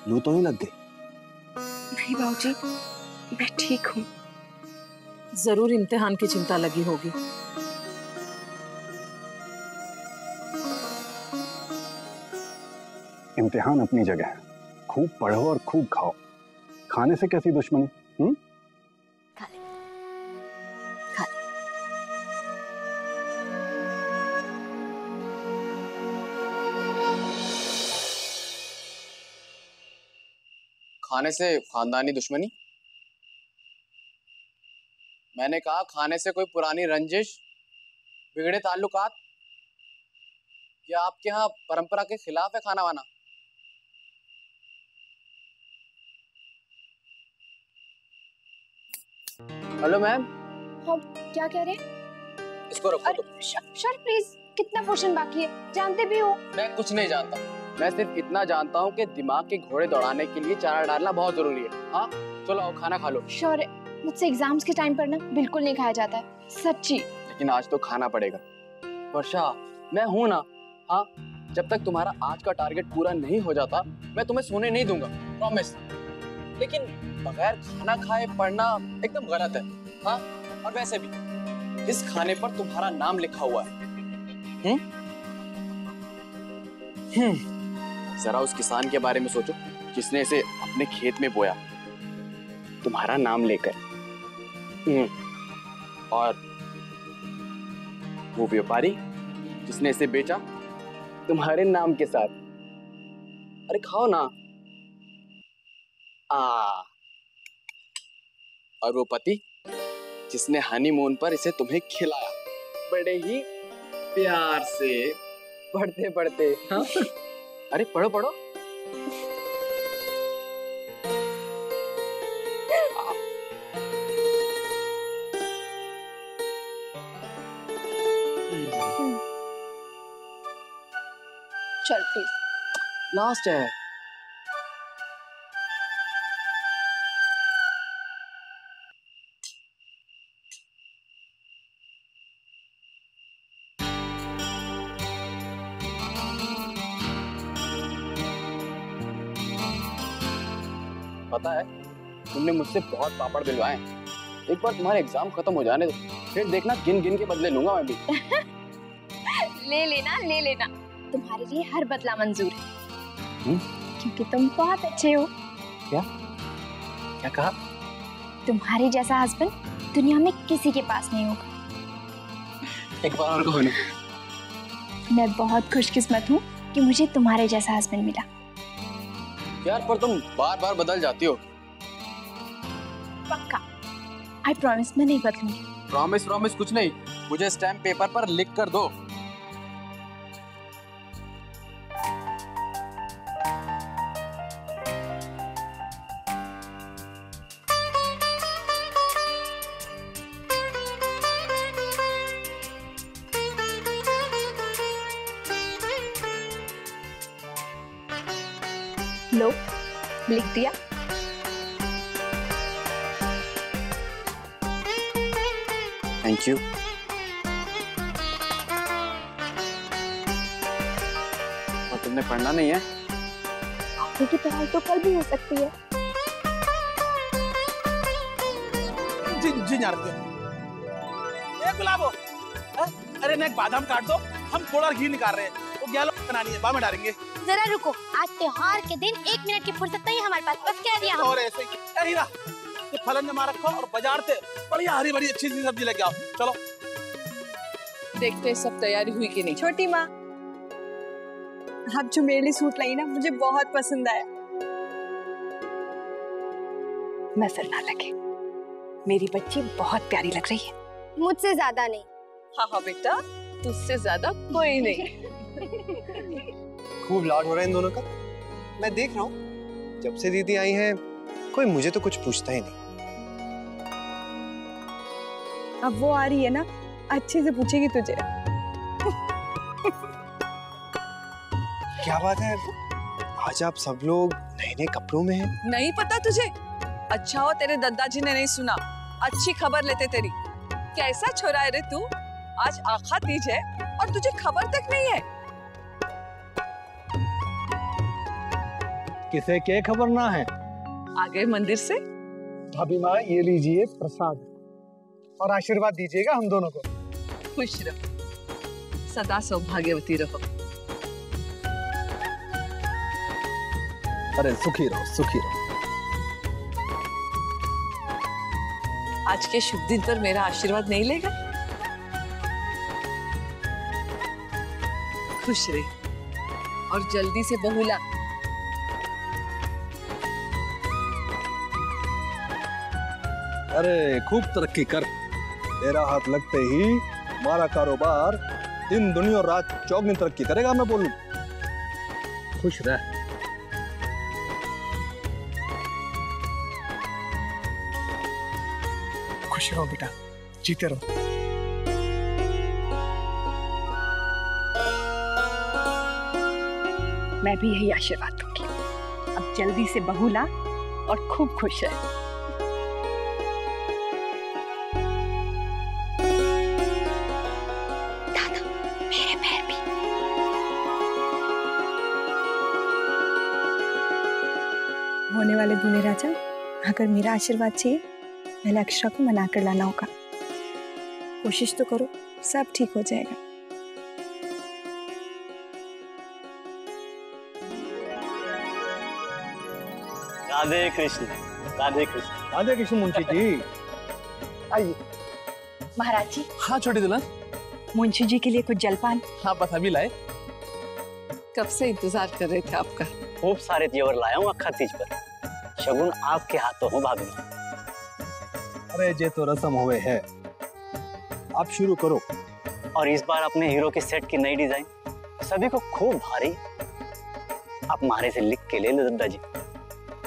लू तो नहीं लग गई? नहीं बाबूजी, मैं ठीक हूँ। जरूर इम्तिहान की चिंता लगी होगी। इम्तिहान अपनी जगह है, खूब पढ़ो और खूब खाओ। खाने से कैसी दुश्मनी? खाने से खानदानी दुश्मनी? मैंने कहा खाने से कोई पुरानी रंजिश, बिगड़े ताल्लुकात, या आपके यहाँ परंपरा के खिलाफ है खाना वाना? Hello ma'am. हाँ, क्या कह रहे हैं? इसको रखो तो। सर प्लीज, कितना पोर्शन बाकी है? जानते भी हो मैं कुछ नहीं जानता, मैं सिर्फ इतना जानता हूँ कि दिमाग के घोड़े दौड़ाने के लिए चारा डालना बहुत जरूरी है। हाँ चलो आओ खाना खा लो। श्योर है, मुझसे एग्जाम्स के टाइम पर ना बिल्कुल नहीं खाया जाता है, सच्ची। लेकिन आज तो खाना पड़ेगा। वर्षा, मैं हूँ ना। हाँ, जब तक तुम्हारा आज का टारगेट पूरा नहीं हो जाता मैं तुम्हें सोने नहीं दूंगा, प्रॉमिस। लेकिन बगैर खाना खाए पढ़ना एकदम गलत है। हाँ, और वैसे भी इस खाने पर तुम्हारा नाम लिखा हुआ है। जरा उस किसान के बारे में सोचो जिसने इसे अपने खेत में बोया तुम्हारा नाम लेकर, और वो व्यापारी जिसने इसे बेचा तुम्हारे नाम के साथ। अरे खाओ ना। और वो पति जिसने हनीमून पर इसे तुम्हें खिलाया बड़े ही प्यार से, पढ़ते पढ़ते। हाँ? अरे पढ़ो पढ़ो। चल प्लीज, लास्ट है। पता है तुमने मुझसे बहुत पापड़ बिलवाए। एक बार तुम्हारे एग्जाम खत्म हो जाने दो, फिर देखना गिन गिन के बदले लूंगा मैं भी। ले लेना, तुम्हारे लिए हर बदला मंजूर है। क्योंकि तुम बहुत अच्छे हो। क्या क्या कहा? तुम्हारे जैसा हस्बैंड दुनिया में किसी के पास नहीं होगा। एक बार और कहो ना। मैं बहुत खुशकिस्मत हूँ कि मुझे तुम्हारे जैसा हस्बैंड मिला। यार पर तुम बार बार बदल जाती हो। पक्का, आई प्रॉमिस मैं नहीं बदलूंगी। प्रॉमिस कुछ नहीं, मुझे स्टैम्प पेपर पर लिख कर दो। लो, लिख दिया। Thank you. और तुमने पढ़ना नहीं है? आगे की पढ़ाई तो कल भी हो सकती है। जी जी जानते हो। गुलाबो, अरे ना एक बादाम काट दो, हम थोड़ा घी निकाल रहे हैं, वो गैलो बनानी है, बाद में डालेंगे। जरा रुको, आज त्योहार के दिन 1 मिनट की फुर्सत नहीं हमारे पास, बस कह दिया हम। और ऐसे ही हीरा, ये फलन जमा रखो और बाजार से बढ़िया हरी भरी अच्छी सी सब्जी लेके आओ। चलो देखते हैं सब तैयारी हुई कि नहीं। छोटी माँ, आप जो मेरे लिए सूट लाई ना, मुझे बहुत पसंद आया। नजर ना लगे, मेरी बच्ची बहुत प्यारी लग रही है। मुझसे ज्यादा नहीं। हाँ हाँ बेटा, तुझसे ज्यादा कोई नहीं। खूब लाड हो रहा है इन दोनों का। मैं देख रहा हूँ, जब से दीदी आई हैं कोई मुझे तो कुछ पूछता ही नहीं। अब वो आ रही है ना, अच्छे से पूछेगी तुझे। क्या बात है, आज आप सब लोग नए नए कपड़ों में हैं। नहीं पता तुझे? अच्छा हो तेरे दादाजी ने नहीं सुना, अच्छी खबर लेते तेरी। कैसा छोरा है रे तू, आज आखा तीज है और तुझे खबर तक नहीं है। किसे क्या खबर ना है? आ गए मंदिर से। भाभी माँ, ये लीजिए प्रसाद और आशीर्वाद दीजिएगा हम दोनों को। खुश रहो, सदा सौभाग्यवती रहो। अरे सुखी रहो, सुखी रहो। आज के शुभ दिन पर मेरा आशीर्वाद नहीं लेगा? खुश रहे और जल्दी से बहू ला। अरे खूब तरक्की कर, तेरा हाथ लगते ही हमारा कारोबार दिन दुनिया और रात चौगुनी तरक्की करेगा, मैं बोलूं। खुश रह। खुश रहो बेटा, जीते रहो। मैं भी यही आशीर्वाद दूंगी। अब जल्दी से बहू ला और खूब खुश रह। दादा, मेरे पैर भी। होने वाले दूल्हे राजा, अगर मेरा आशीर्वाद चाहिए, पहले अक्षरा को मना कर लाना होगा। कोशिश तो करो, सब ठीक हो जाएगा। राधे कृष्ण, राधे कृष्ण। राधे कृष्ण मुंशी जी। आइए महाराज जी। हाँ छोटी दुल्हन। मुंशी जी के लिए कुछ जलपान। हाँ बस अभी लाए। कब से इंतजार कर रहे थे आपका। खूब सारे जेवर लाया हूँ अक्खा तीज पर, शगुन आपके हाथों हो भाभी। अरे जे तो रस्म हुए है, आप शुरू करो। और इस बार अपने हीरो के सेट की नई डिजाइन सभी को खूब भारी। आप मारे से लिख के ले लो दादाजी,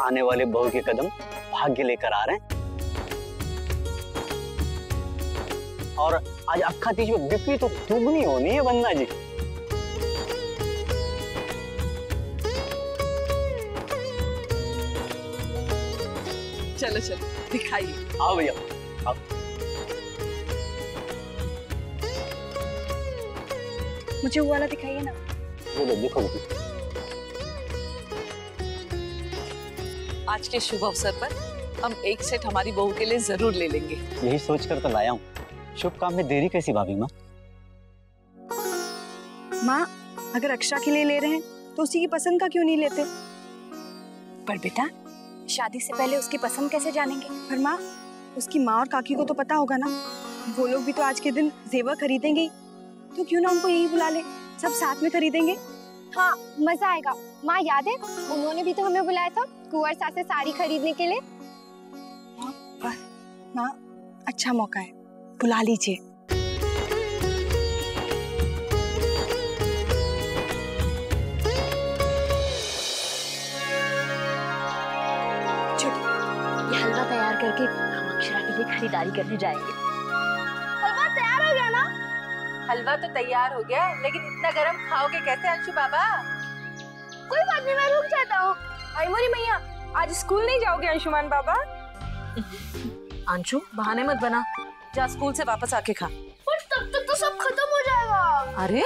आने वाले बहू के कदम भाग्य लेकर आ रहे हैं। और आज अक्खा तीज में बिक्री तो दुगनी होनी है बन्ना जी। चलो चलो दिखाइए। आओ भैया आओ। मुझे वो वाला दिखाइए ना। बोलो देखो। आज के शुभ अवसर पर हम एक सेट हमारी बहू के लिए जरूर ले लेंगे। यही सोचकर तो लाया हूँ। शुभ काम में देरी कैसी भाभी माँ? माँ, अगर अक्षरा के लिए ले रहे हैं तो उसी की पसंद का क्यों नहीं लेते? पर बेटा, शादी से पहले उसकी पसंद कैसे जानेंगे? पर माँ, उसकी माँ और काकी को तो पता होगा ना, वो लोग भी तो आज के दिन जेवर खरीदेंगे ही, तो क्यों ना उनको यही बुला ले, सब साथ में खरीदेंगे। हाँ, मजा आएगा। माँ याद है, उन्होंने भी तो हमें बुलाया था कुंवर सास से साड़ी खरीदने के लिए। माँ, अच्छा मौका है, बुला लीजिए। ये हलवा तैयार करके हम अक्षरा के लिए खरीदारी करने जाएंगे। हलवा तैयार हो गया ना? हलवा तो तैयार हो गया, लेकिन इतना गरम खाओगे कैसे अंशु बाबा? कोई बात नहीं, मैं रुक जाता हूँ। हाय मोरी मैया, आज स्कूल नहीं जाओगे अंशुमान बाबा? अंशु बहाने मत बना, जा स्कूल से वापस आके खा। पर तब तक तो सब खत्म हो जाएगा। अरे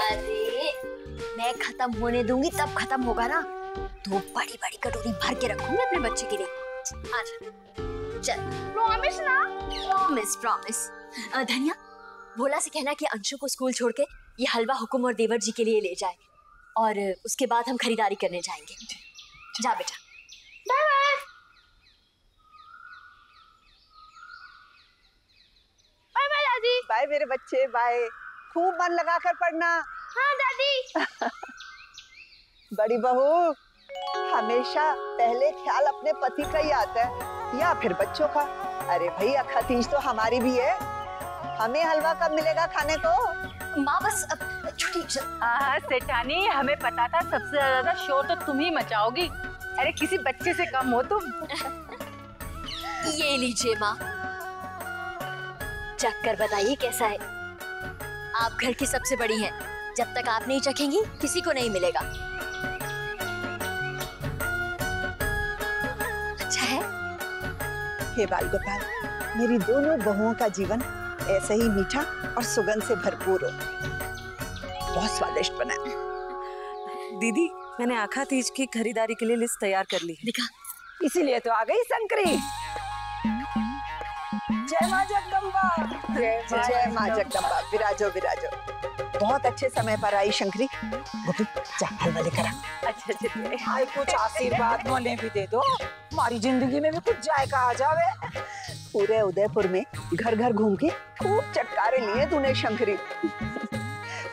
मैं खत्म होने दूंगी तब खत्म होगा ना। तो बड़ी बड़ी कटोरी भर के रखूंगी अपने बच्चे के लिए। आजा चल। प्रॉमिस ना? Promise promise. धनिया, भोला से कहना कि अंशु को स्कूल छोड़ के ये हलवा हुकुम और देवर जी के लिए ले जाए, और उसके बाद हम खरीदारी करने जाएंगे। जा बेटा। Bye bye. बाय बाय दादी। बाय मेरे बच्चे, बाय। खूब मन लगाकर पढ़ना। हाँ दादी। बड़ी बहू, हमेशा पहले ख्याल अपने पति का ही आता है या फिर बच्चों का। अरे भाई, अखा तीज तो हमारी भी है, हमें हलवा कब मिलेगा खाने को? माँ बस छुट्टी। सेठानी, हमें पता था सबसे ज्यादा शोर तो तुम ही मचाओगी। अरे किसी बच्चे से कम हो तुम। ये लीजिए माँ, चखकर बताइए कैसा है। आप घर की सबसे बड़ी हैं, जब तक आप नहीं चखेंगी किसी को नहीं मिलेगा। अच्छा है? हे बाल गोपाल, मेरी दोनों बहुओं का जीवन ऐसे ही मीठा और सुगंध से भरपूर हो। बहुत स्वादिष्ट बना है। दीदी, मैंने आखा तीज की खरीदारी के लिए लिस्ट तैयार कर ली है। दिखा। इसीलिए तो आ गई शंकरी। जय माँ जगदम्बा। जय माँ जगदम्बा। विराजो विराजो। बहुत अच्छे समय पर आई शंकरी। गोपी, जा हलवा लेकर आ। अच्छा। हाय, कुछ आशीर्वाद मोने भी दे दो, हमारी जिंदगी में भी कुछ जायका आ जावे। पूरे उदयपुर में घर घर घूम के खूब चटकारे लिए तूने शंकरी।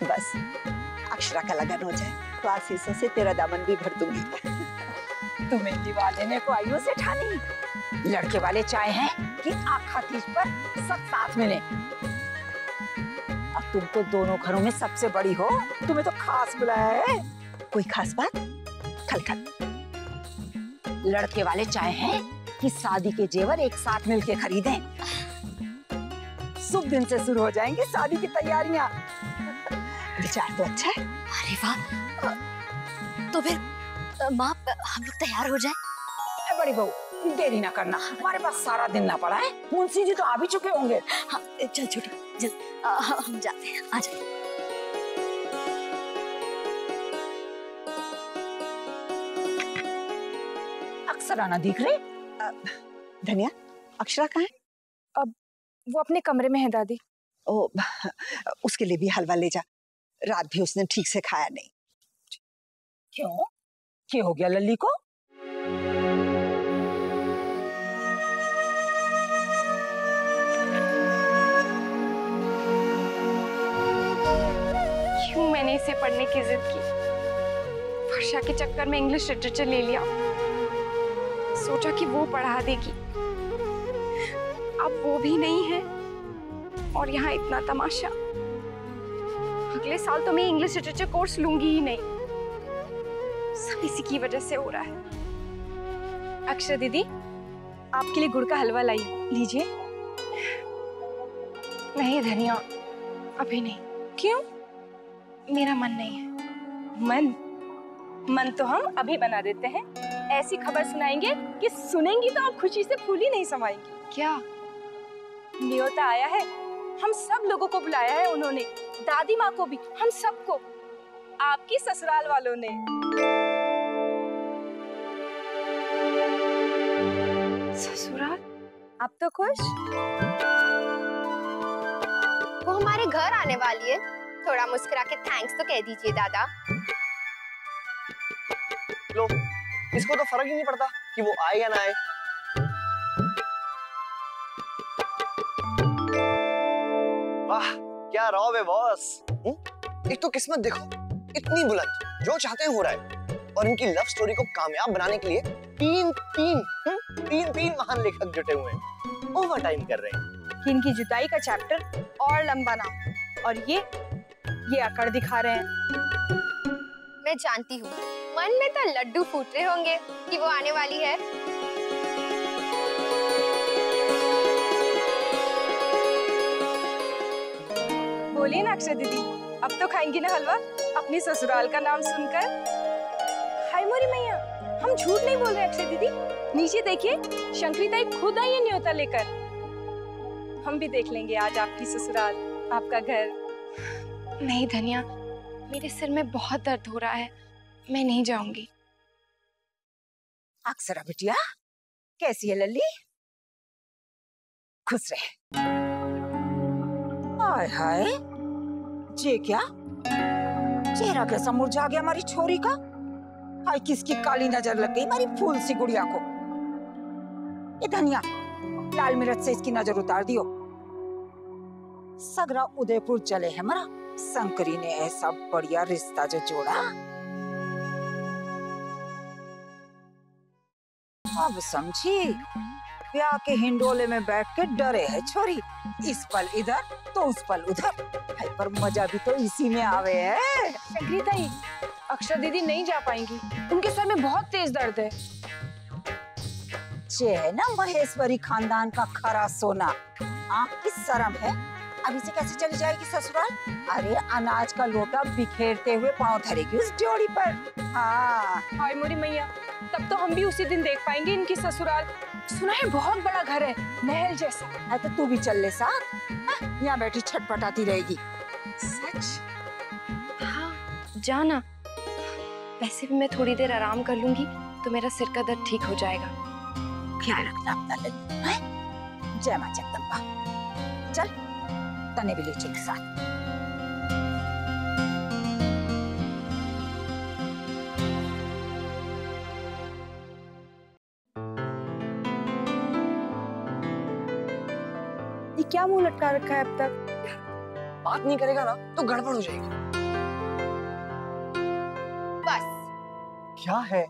बस अक्षरा का लगन हो जाए तो आशीषों से तेरा दामन भी भर दूंगी। तुम्हें दीवाने ने को आयु से ठानी। लड़के वाले चाहे हैं कि आखा तीज पर सब साथ मिले। अब तुम तो दोनों घरों में सबसे बड़ी हो, तुम्हें तो खास बुलाया है। कोई खास बात? खल खल। लड़के वाले चाहे हैं कि शादी के जेवर एक साथ मिलके खरीदें। शुभ दिन से शुरू हो जाएंगी शादी की तैयारियां। विचार तो अच्छा है। अरे वाह, तो फिर माँ हम लोग तैयार हो जाएं? बड़ी बहू, देरी ना करना, हमारे पास सारा दिन ना पड़ा है। मुंशी जी तो आ भी चुके होंगे। हाँ, चल छोटू, चल हम जाते हैं। आ जाए। अक्षरा ना दिख रही। धनिया, अक्षरा कहाँ है? अब वो अपने कमरे में है दादी। ओ, उसके लिए भी हलवा ले जा। रात भी उसने ठीक से खाया नहीं। क्यों? क्या हो गया लल्ली को? क्यों मैंने इसे पढ़ने की जिद की? वर्षा के चक्कर में इंग्लिश लिटरेचर ले लिया, सोचा कि वो पढ़ा देगी। अब वो भी नहीं है और यहाँ इतना तमाशा। अगले साल तो मैं इंग्लिश लिटरेचर कोर्स लूंगी ही नहीं। सब इसी की वजह से हो रहा है। अक्षरा दीदी, आपके लिए गुड़ का हलवा लाई, लीजिए। नहीं धनिया, अभी नहीं। क्यों? मेरा मन नहीं है। मन तो हम अभी बना देते हैं। ऐसी खबर सुनाएंगे कि सुनेंगी तो आप खुशी से फूल ही नहीं समाएंगी। क्या न्योता आया है? हम सब लोगों को बुलाया है उन्होंने, दादी माँ को भी, हम सबको, आपकी ससुराल वालों ने। ससुराल? आप तो खुश? वो हमारे घर आने वाली है, थोड़ा मुस्कुरा के थैंक्स तो कह दीजिए दादा। लो, इसको तो फर्क ही नहीं पड़ता कि वो आए या ना आए। वाह, क्या रॉब है बॉस। एक तो किस्मत देखो, इतनी बुलंद, जो चाहते हैं हो रहा है। और इनकी लव स्टोरी को कामयाब बनाने के लिए तीन महान लेखक जुटे हुए हैं, ओवर टाइम कर रहे हैं। इनकी जुदाई का चैप्टर और लंबा ना, और ये अकड़ दिखा रहे हैं। मैं जानती हूँ, मन में तो लड्डू फूट रहे होंगे कि वो आने वाली है। बोलिए ना अक्षय दीदी, अब तो खाएंगी ना हलवा अपनी ससुराल का नाम सुनकर? हाय मोरी मैया, हम झूठ नहीं बोल रहे अक्षय दीदी। नीचे देखिए, शंकरी ताई खुद आई है न्योता लेकर। हम भी देख लेंगे आज आपकी ससुराल, आपका घर। नहीं धनिया, मेरे सिर में बहुत दर्द हो रहा है, मैं नहीं जाऊंगी। अक्षरा बिटिया, कैसी है लल्ली? खुश रहे। हाय हाय, ये क्या चेहरा कैसा मुरझा गया हमारी छोरी का? हाय, किसकी काली नजर लग गई हमारी फूल सी गुड़िया को? ये धनिया, लाल मिर्च से इसकी नजर उतार दियो। सगरा उदयपुर चले है मरा, शंकरी ने ऐसा बढ़िया रिश्ता जो जोड़ा। अब समझी, ब्याह के हिंडोले में बैठ के डरे है छोरी, इस पल इधर तो उस पल उधर। पर मजा भी तो इसी में आवे है। शंकरी ताई, अक्षरा दीदी नहीं जा पाएंगी, उनके सर में बहुत तेज दर्द है। ये है ना महेश्वरी खानदान का खरा सोना, आँख की शर्म है। अभी से कैसे चली जाएगी ससुराल? अरे अनाज का लोटा बिखेरते हुए पाँव धरेगी उस ड्योढ़ी पर। हाँ हाय मोरी मैया, तब तो हम भी उसी दिन देख पाएंगे इनकी ससुराल। सुना है बहुत बड़ा घर है, महल जैसा। है तो तू भी चल ले साथ, यहाँ बैठी छटपटाती रहेगी। सच? हाँ जाना। वैसे भी मैं थोड़ी देर आराम कर लूंगी तो मेरा सिर का दर्द ठीक हो जाएगा। ख्याल रखना अपना लल्ली। जय मां जगदम्बा। चल तने भी ले चल साथ। ये क्या मुंह लटका रखा है अब तक? बात नहीं करेगा ना तो गड़बड़ हो जाएगी। बस। क्या है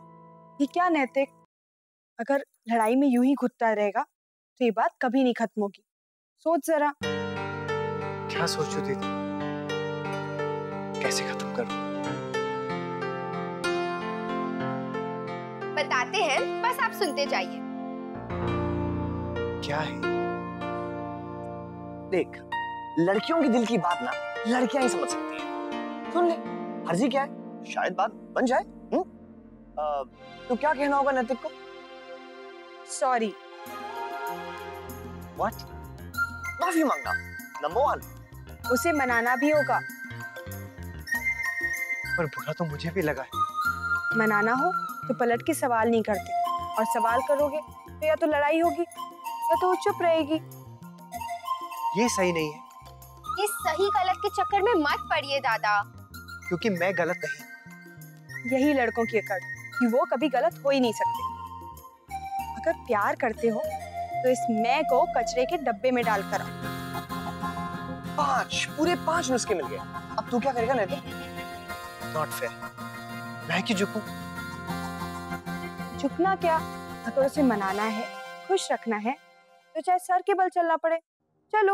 ये? क्या नैतिक? अगर लड़ाई में यूं ही घुटता रहेगा तो ये बात कभी नहीं खत्म होगी। सोच जरा। क्या सोचू दीदी, कैसे खत्म करूं? बताते हैं, बस आप सुनते जाइए। क्या है? देख, लड़कियों के दिल की बात ना लड़कियां ही समझ सकती हैं। सुन ले, हर्जी क्या है, शायद बात बन जाए। तो क्या कहना होगा नैतिक को? सॉरी। व्हाट? माफी मांगना नंबर 1। उसे मनाना भी होगा। पर बुरा तो मुझे भी लगा है। मनाना हो तो पलट के सवाल नहीं करते, और सवाल करोगे तो या तो लड़ाई होगी या तो वो चुप रहेगी। ये सही नहीं है। ये सही गलत के चक्कर में मत पड़िए दादा। क्योंकि मैं गलत नहीं। यही लड़कों की अकड़ कि वो कभी गलत हो ही नहीं सकते। अगर प्यार करते हो तो इस मैं को कचरे के डब्बे में डाल कर आओ। 5 पूरे 5 नुस्खे मिल गए। अब तू क्या करेगा नैतिक? Not fair. मैं क्यों झुकूं? झुकना क्या? अगर उसे मनाना है, खुश रखना है तो चाहे सर के बल चलना पड़े, चलो।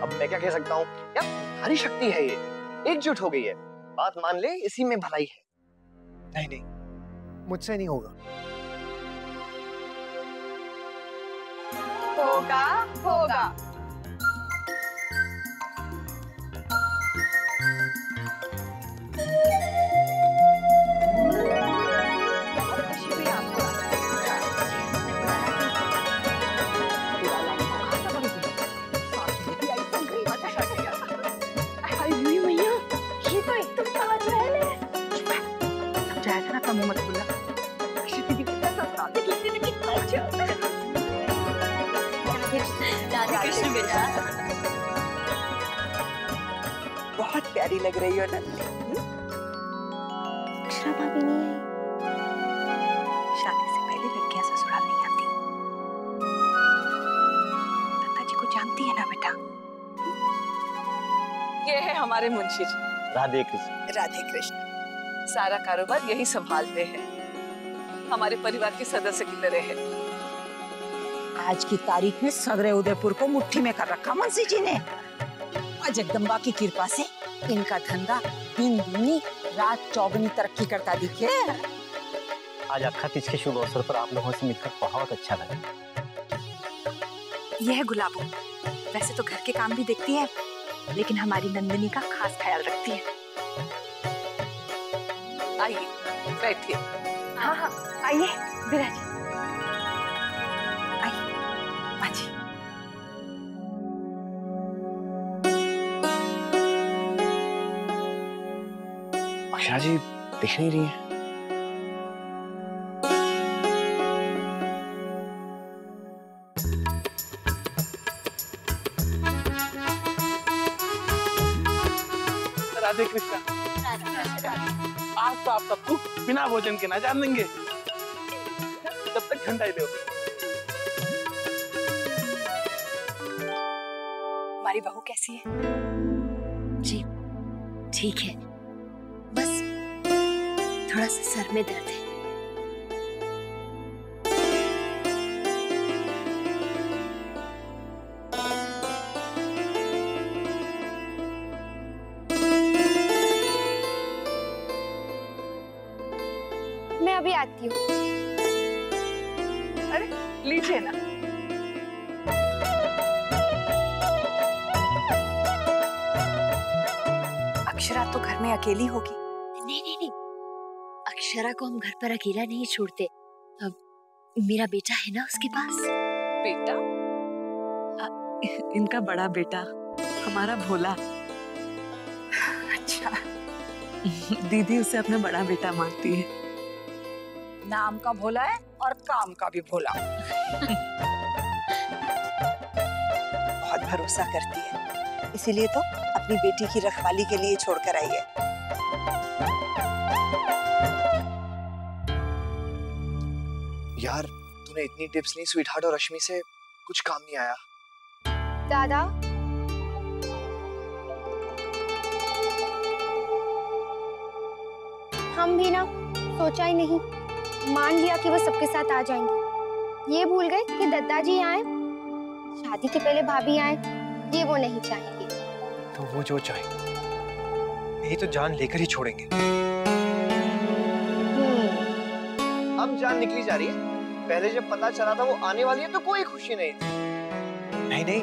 अब मैं क्या कह सकता हूँ यार, हरी शक्ति है ये, एकजुट हो गई है। बात मान ले, इसी में भलाई है। नहीं नहीं, मुझसे नहीं होगा। होगा होगा। बहुत प्यारी लग रही हो नंदी। अक्षरा भाभी नहीं आई। शादी से पहले लड़कियां ससुराल नहीं आती। दत्ता जी को जानती है ना बेटा? ये है हमारे मुंशी जी। राधे कृष्ण। राधे कृष्ण। सारा कारोबार यही संभालते हैं, हमारे परिवार के सदस्य की तरह है। आज की तारीख में सगरे उदयपुर को मुट्ठी में कर रखा मुंशी जी ने। जगदम्बा की कृपा से इनका धंधा दिन दूनी रात चौगुनी तरक्की करता दिखे। आज अक्खा तीज के शुभ अवसर पर आप लोगों से मिलकर बहुत अच्छा लगा। यह है गुलाबो। वैसे तो घर के काम भी देखती है, लेकिन हमारी नंदिनी का खास ख्याल रखती है। आइए बैठिए। हाँ हाँ आइए विराज, आइए आजी। अक्षरा जी दिख नहीं रही है। राधे कृष्णा। आज तो आप सबको बिना भोजन के ना जान देंगे जब तक ठंडा ही दो। हमारी बहू कैसी है? जी ठीक है, बस थोड़ा सा सर में दर्द है। मैं अभी आती हूँ। अरे लीजिए ना। अक्षरा तो घर में अकेली होगी। नहीं, अक्षरा को हम घर पर अकेला नहीं छोड़ते। अब मेरा बेटा है ना उसके पास। बेटा? इनका बड़ा बेटा हमारा भोला। अच्छा। दीदी उसे अपना बड़ा बेटा मानती है। नाम का भोला है और काम का भी भोला। बहुत भरोसा करती है, इसीलिए तो अपनी बेटी की रखवाली के लिए छोड़कर आई है। यार तूने इतनी टिप्स ली स्वीटहार्ट और रश्मि से, कुछ काम नहीं आया। दादा हम भी ना सोचा ही नहीं, मान लिया कि वो सबके साथ आ जाएंगे। ये भूल गए कि दद्दाजी आए, शादी के पहले भाभी आए, ये वो नहीं चाहेंगे। तो वो जो चाहे, नहीं तो जान लेकर ही छोड़ेंगे। अब जान निकली जा रही है, पहले जब पता चला था वो आने वाली है तो कोई खुशी नहीं थी। नहीं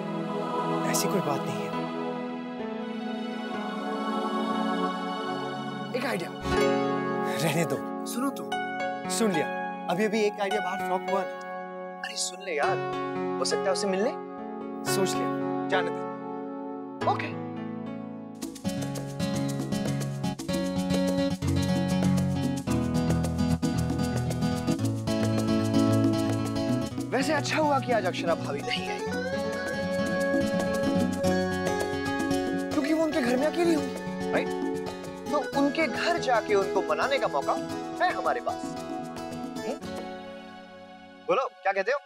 ऐसी कोई बात नहीं है। एक आइडिया, रहने दो। सुनो तुम, सुन लिया, अभी एक आइडिया बाहर फ्लॉप हुआ ना। अरे सुन ले यार, हो सकता है उसे मिलने। सोच लिया, जाने दे। ओके। वैसे अच्छा हुआ कि आज अक्षरा भाभी नहीं आई, क्योंकि वो उनके घर में अकेली हुई, राइट? तो उनके घर जाके उनको मनाने का मौका है हमारे पास। बोलो क्या कहते हो?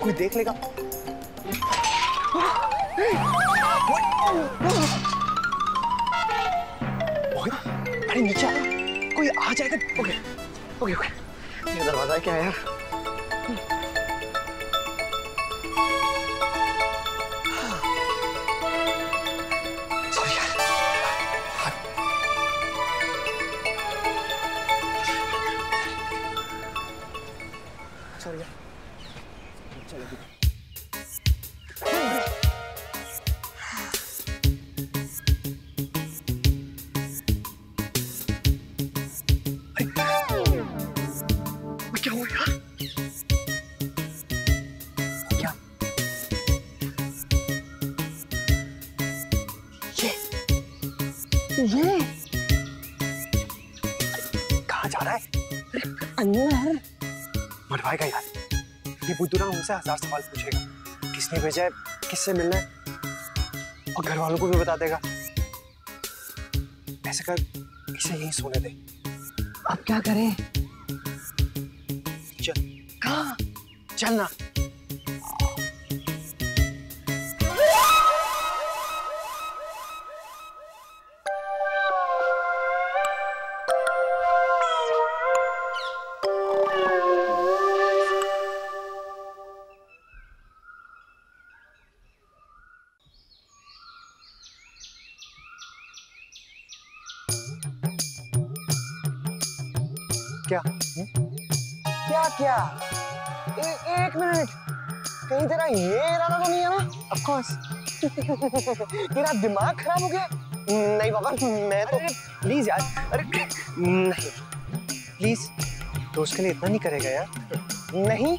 कोई देख लेगा। अरे नीचे आओ, कोई आ जाएगा। ओके ओके ओके, ये दरवाजा है क्या यार? सॉरी यार। सॉरी यार। चलो क्या हुआ यार? क्या? ये कहाँ जा रहा है? अंदर मरवाएगा यार। ये बुद्धू ना हमसे 1000 सवाल पूछेगा, किसने भेजा है, किससे मिलना है, और घर वालों को भी बता देगा। ऐसे कर, इसे यहीं सोने दे, अब क्या करें? चल। कहाँ? चलना। क्या? क्या? एक मिनट, कहीं तेरा ये इरादा तो नहीं है ना? Of course. तेरा दिमाग खराब हो गया? नहीं बाबा, मैं तो प्लीज यार, अरे नहीं प्लीज, दोस्त के लिए इतना नहीं करेगा यार। नहीं।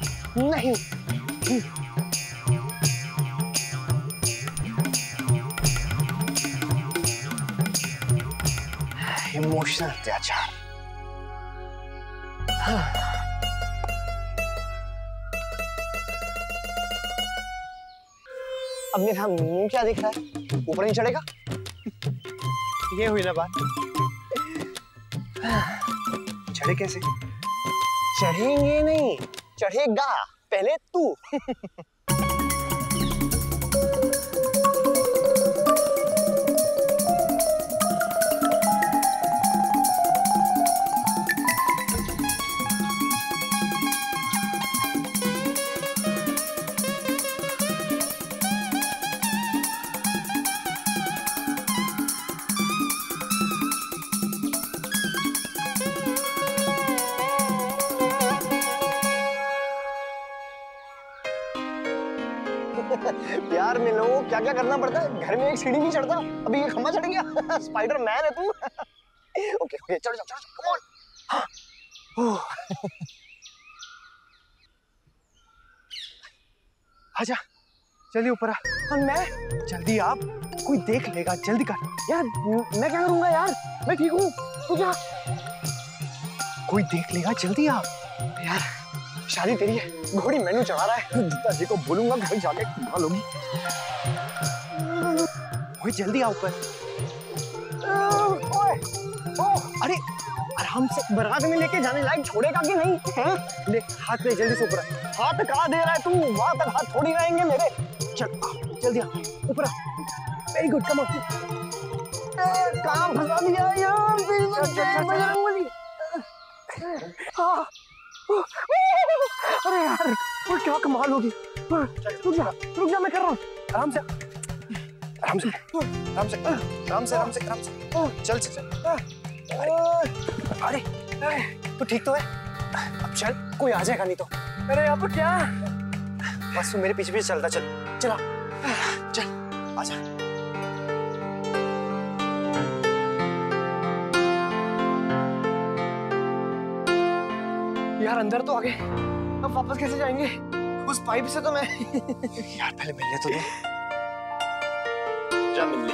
इमोशनल अत्याचार। अब मेरा मुंह क्या दिख रहा है? ऊपर नहीं चढ़ेगा? ये हुई ना बात। चढ़े कैसे? चढ़ेंगे नहीं, चढ़ेगा पहले तू। प्यार में लोगों को क्या क्या करना पड़ता है। घर में एक सीढ़ी नहीं चढ़ता, अभी ये खंभा चढ़ गया। स्पाइडर मैन है तू। ओके चढ़ जा, कम ऑन। आजा, जल्दी ऊपर आ। और मैं? जल्दी आप, कोई देख लेगा, जल्दी कर। यार मैं क्या करूंगा यार, मैं ठीक हूँ, तू क्या? कोई देख लेगा, जल्दी आ। यार शादी तेरी है, घोड़ी मैनू चढ़ा रहा है। दादाजी को बोलूंगा घर जाके खा लोगी। ओए जल्दी आ ऊपर। अरे आराम से, बारात में लेके जाने लायक छोड़ेगा कि नहीं है? ले हाथ ले, जल्दी से ऊपर आ। हाथ कहाँ दे रहा है तू? वहां तक हाथ थोड़ी रहेंगे मेरे। चल जल्दी आ, ऊपर आ। Very good, come on. कहाँ फंसा दिया यार? अरे यार वो क्या कमाल होगी। रुक जा मैं कर रहा हूँ। आराम से आराम से आराम से आराम से आराम से आराम से। चल चल। अरे तू ठीक तो है? अब चल, कोई आ जाएगा नहीं तो। अरे अब क्या? बस तू मेरे पीछे पीछे चलता चल। चला चल, आजा। यार अंदर तो आ गए, अब वापस कैसे जाएंगे? उस पाइप से तो मैं यार पहले मिलने तो दे। जा मिल ले।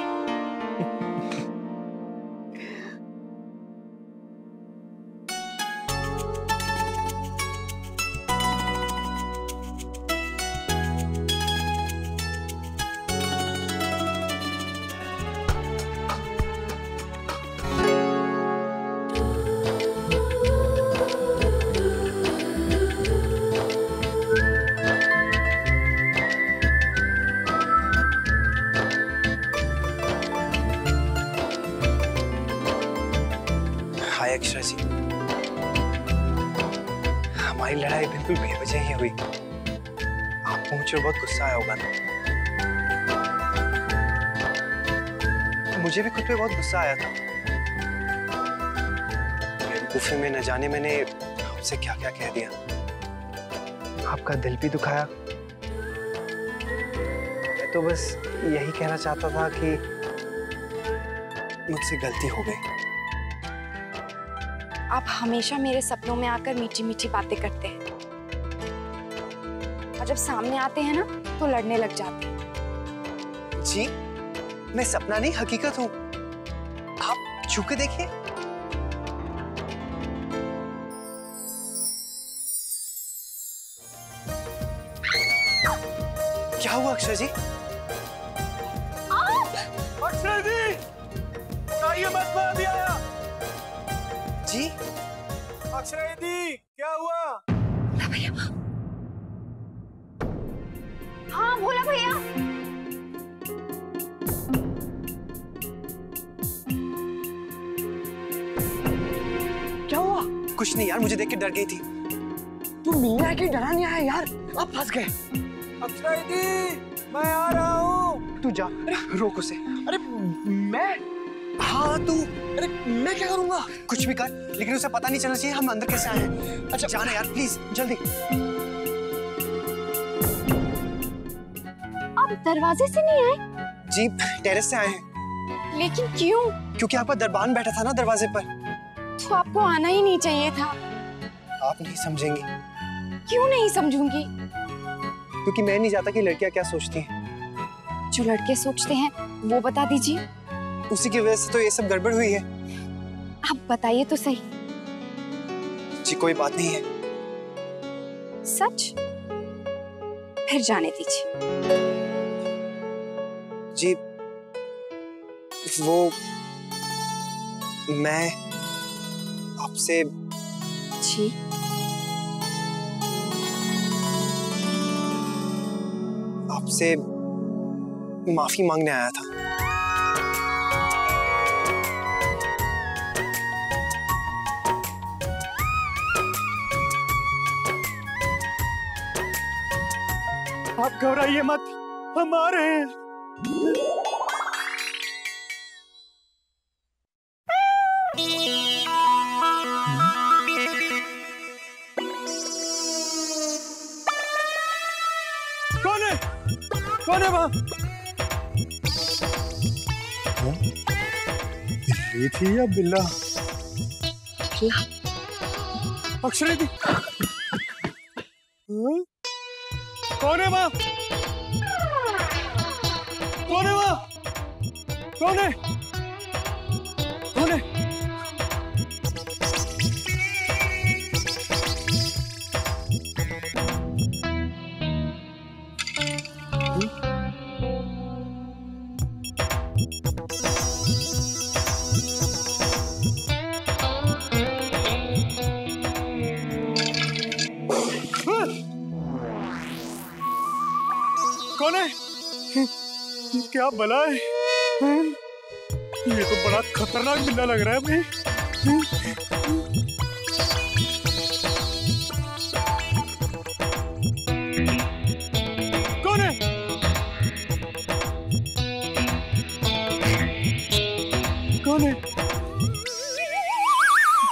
अक्षरा जी, हमारी लड़ाई बिल्कुल बेवजह ही हुई। आपको मुझे बहुत गुस्सा आया होगा ना? मुझे भी खुद पे बहुत गुस्सा आया था। बेवकूफी में न जाने मैंने आपसे क्या क्या कह दिया। आपका दिल भी दुखाया। मैं तो बस यही कहना चाहता था कि मुझसे गलती हो गई। आप हमेशा मेरे सपनों में आकर मीठी मीठी बातें करते हैं और जब सामने आते हैं ना तो लड़ने लग जाते हैं। जी, मैं सपना नहीं हकीकत हूं। आप छू के देखिए। क्या हुआ अक्षरा जी? अक्षरा जी, आइए, मैं अभी आया। जी, अक्षरा दीदी क्या हुआ? हाँ भोला भैया। क्या हुआ? कुछ नहीं यार, मुझे देख के डर गई थी। तू मिलने आके डरा नहीं आया यार, अब फंस गए। अक्षरा दीदी मैं आ रहा हूँ। तू जा, रोक उसे। अरे मैं? हाँ तू। अरे मैं क्या करूँगा? कुछ भी कर, लेकिन उसे पता नहीं चलना चाहिए हम अंदर कैसे आए हैं। अच्छा जाना यार प्लीज, जल्दी। आप दरवाजे से नहीं आए? जी टेरेस से आए हैं। लेकिन क्यों? क्योंकि आपका दरबान बैठा था ना दरवाजे पर। तो आपको आना ही नहीं चाहिए था। आप नहीं समझेंगी। क्यों नहीं समझूंगी? क्योंकि मैं नहीं चाहता कि लड़कियां क्या सोचती हैं। जो लड़के सोचते हैं वो बता दीजिए। उसी की वजह से तो ये सब गड़बड़ हुई है। आप बताइए तो सही। जी कोई बात नहीं है। सच? फिर जाने दीजिए। जी वो मैं आपसे जी आपसे माफी मांगने आया था। आप घबराइए मत, हम आ रहे हैं। कौन है? कौन है वहां? बिल्ली थी या बिल्ला? अक्षरा दी कौन है वहां? कौन है वहां? कौन है? कौन है? कौन है? क्या भला है? ये तो बड़ा खतरनाक बिल्ला लग रहा है भाई। कौन है? कौन है?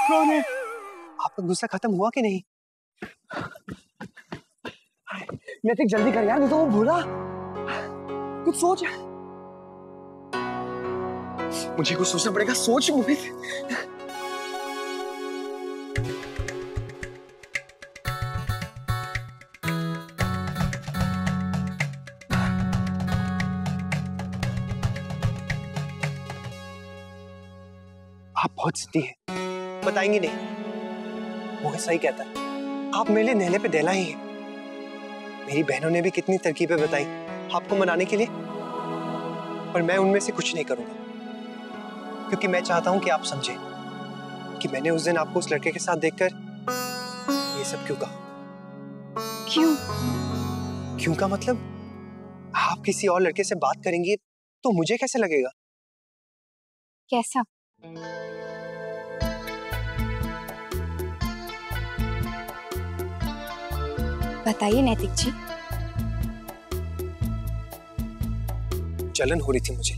कौन है? आपका गुस्सा खत्म हुआ कि नहीं? नैतिक जल्दी कर यार, नहीं तो वो भूला। कुछ सोच। मुझे कुछ सोचना पड़ेगा। सोच मोहित। आप बहुत जिद्दी हैं, बताएंगी नहीं। मोहित सही कहता है, आप मेरे लिए नहले पे दहला ही हैं। मेरी बहनों ने भी कितनी तरकीबें बताई आपको मनाने के लिए, पर मैं उनमें से कुछ नहीं करूंगा, क्योंकि मैं चाहता हूं कि आप समझें कि मैंने उस दिन आपको उस लड़के के साथ देखकर ये सब क्यों कहा। क्यों? क्यों का मतलब, आप किसी और लड़के से बात करेंगी तो मुझे कैसे लगेगा? कैसा? बताइए नैतिक जी। जलन हो रही थी मुझे।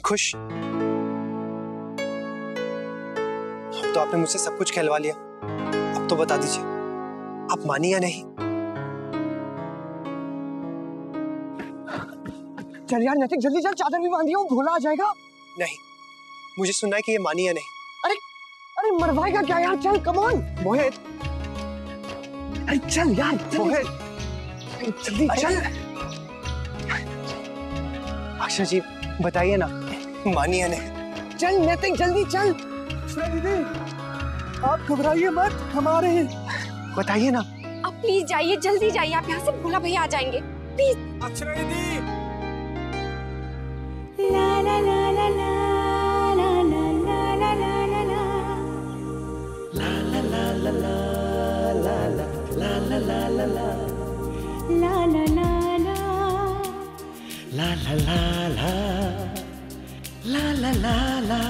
खुश? अब तो आपने मुझसे सब कुछ कहलवा लिया। अब तो बता दीजिए, आप मानी या नहीं? चल यार नैतिक जल्दी चल, चादर भी बांधी, वो भूला आ जाएगा। नहीं, मुझे सुनना है कि ये मानी या नहीं। अरे अरे मरवाएगा क्या यार, चल कम ऑन। मोहित, अरे चल यार मोहित जल्दी चल। अक्षरा जी बताइए ना, मानी या नहीं? चल नैतिक जल्दी चल। दीदी आप घबराइए मत, हम आ रहे हैं। बताइए ना। आप प्लीज जाइए, जल्दी जाइए, आप यहाँ से भोला भैया आ जाएंगे प्लीज। अक्षरा दीदी। ला ला ला ला ला ला ला ला ला ला ला ला ला ला ला ला ला ला ला।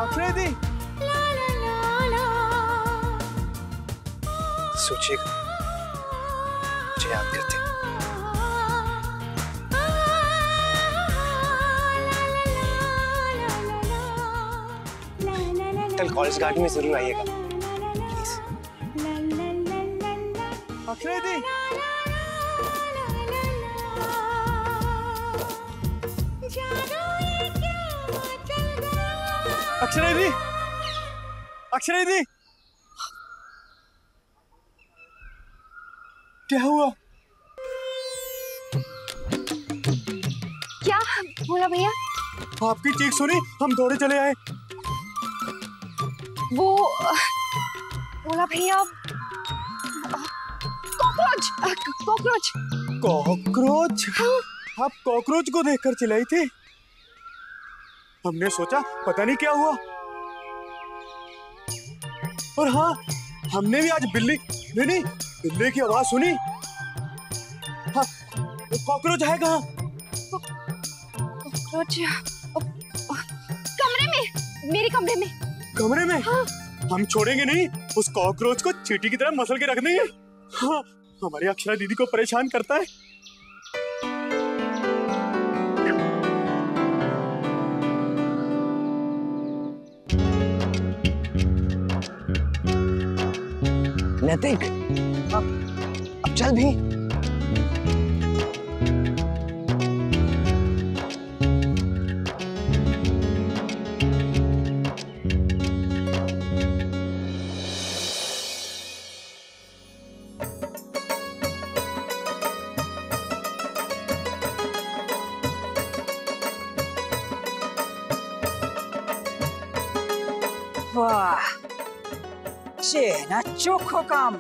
अफरीदी, सोचिएगा मुझे याद करते। कल कॉलेज गार्डन में जरूर आइएगा प्लीज। अफरीदी, अक्षरादी, अक्षरादी, क्या हुआ? क्या बोला भैया? आपकी चीख सुनी, हम दौड़े चले आए। वो बोला भैया कॉकरोच कॉकरोच कॉकरोच? आप कॉकरोच को देखकर चिल्लाई थी। हमने सोचा पता नहीं क्या हुआ। और हाँ, हमने भी आज बिल्ली नहीं बिल्ली की आवाज सुनी। हाँ, कॉकरोच है कहाँ? कॉकरोच कमरे में, मेरे कमरे में। कमरे में? हाँ। हम छोड़ेंगे नहीं, उस कॉकरोच को चींटी की तरह मसल के रख देंगे। हाँ, हमारी अक्षरा दीदी को परेशान करता है। नैतिक, अब चल भी। वाह, ना चोखो काम।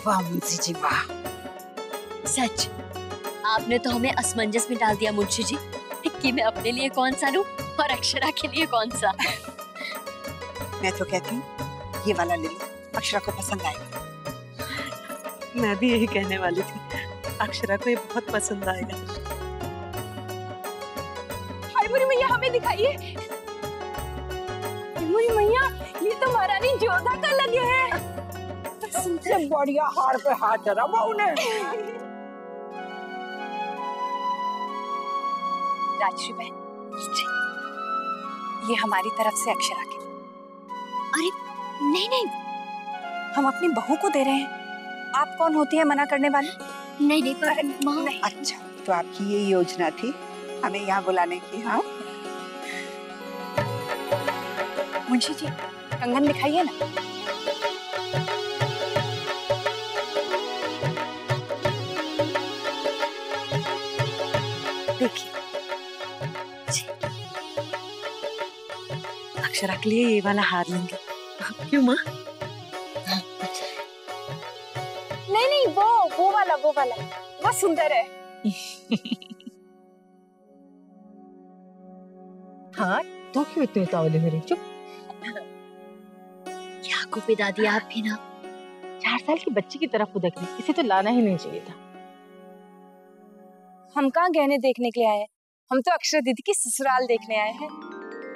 वाह मुंशी जी वाह। सच, आपने तो हमें असमंजस में डाल दिया मुंशी जी कि मैं अपने लिए कौन सा लूं और अक्षरा के लिए कौन सा। मैं तो कहती हूँ ये वाला ले लो, अक्षरा को पसंद आएगा। मैं भी यही कहने वाली थी, अक्षरा को ये बहुत पसंद आएगा। हाय बुरी मैया, हमें दिखाइए। बुरी मैया, ये तो महारानी जोधा का लगे है। सबसे बढ़िया हार पे हाथ धरा बहू ने। राजश्री बहन, ये हमारी तरफ से अक्षरा के लिए। अरे नहीं नहीं, हम अपनी बहू को दे रहे हैं। आप कौन होती है मना करने वाली? नहीं नहीं, पर नहीं। अच्छा, तो आपकी ये योजना थी हमें यहाँ बुलाने की? हाँ मुंशी जी, कंगन दिखाइए ना। देखिए, अक्षरा के लिए ये वाला हार लेंगे। क्यों माँ? नहीं नहीं, वो वाला वो सुंदर है। हाँ, तो क्यों इतने उतावले हो रही? चुप। क्या गोपी दादी, आप भी ना 4 साल की बच्ची की तरफ उधक रही, इसे तो लाना ही नहीं चाहिए था। हम कहाँ गहने देखने के लिए आए हैं, हम तो अक्षरा दीदी की ससुराल देखने आए हैं।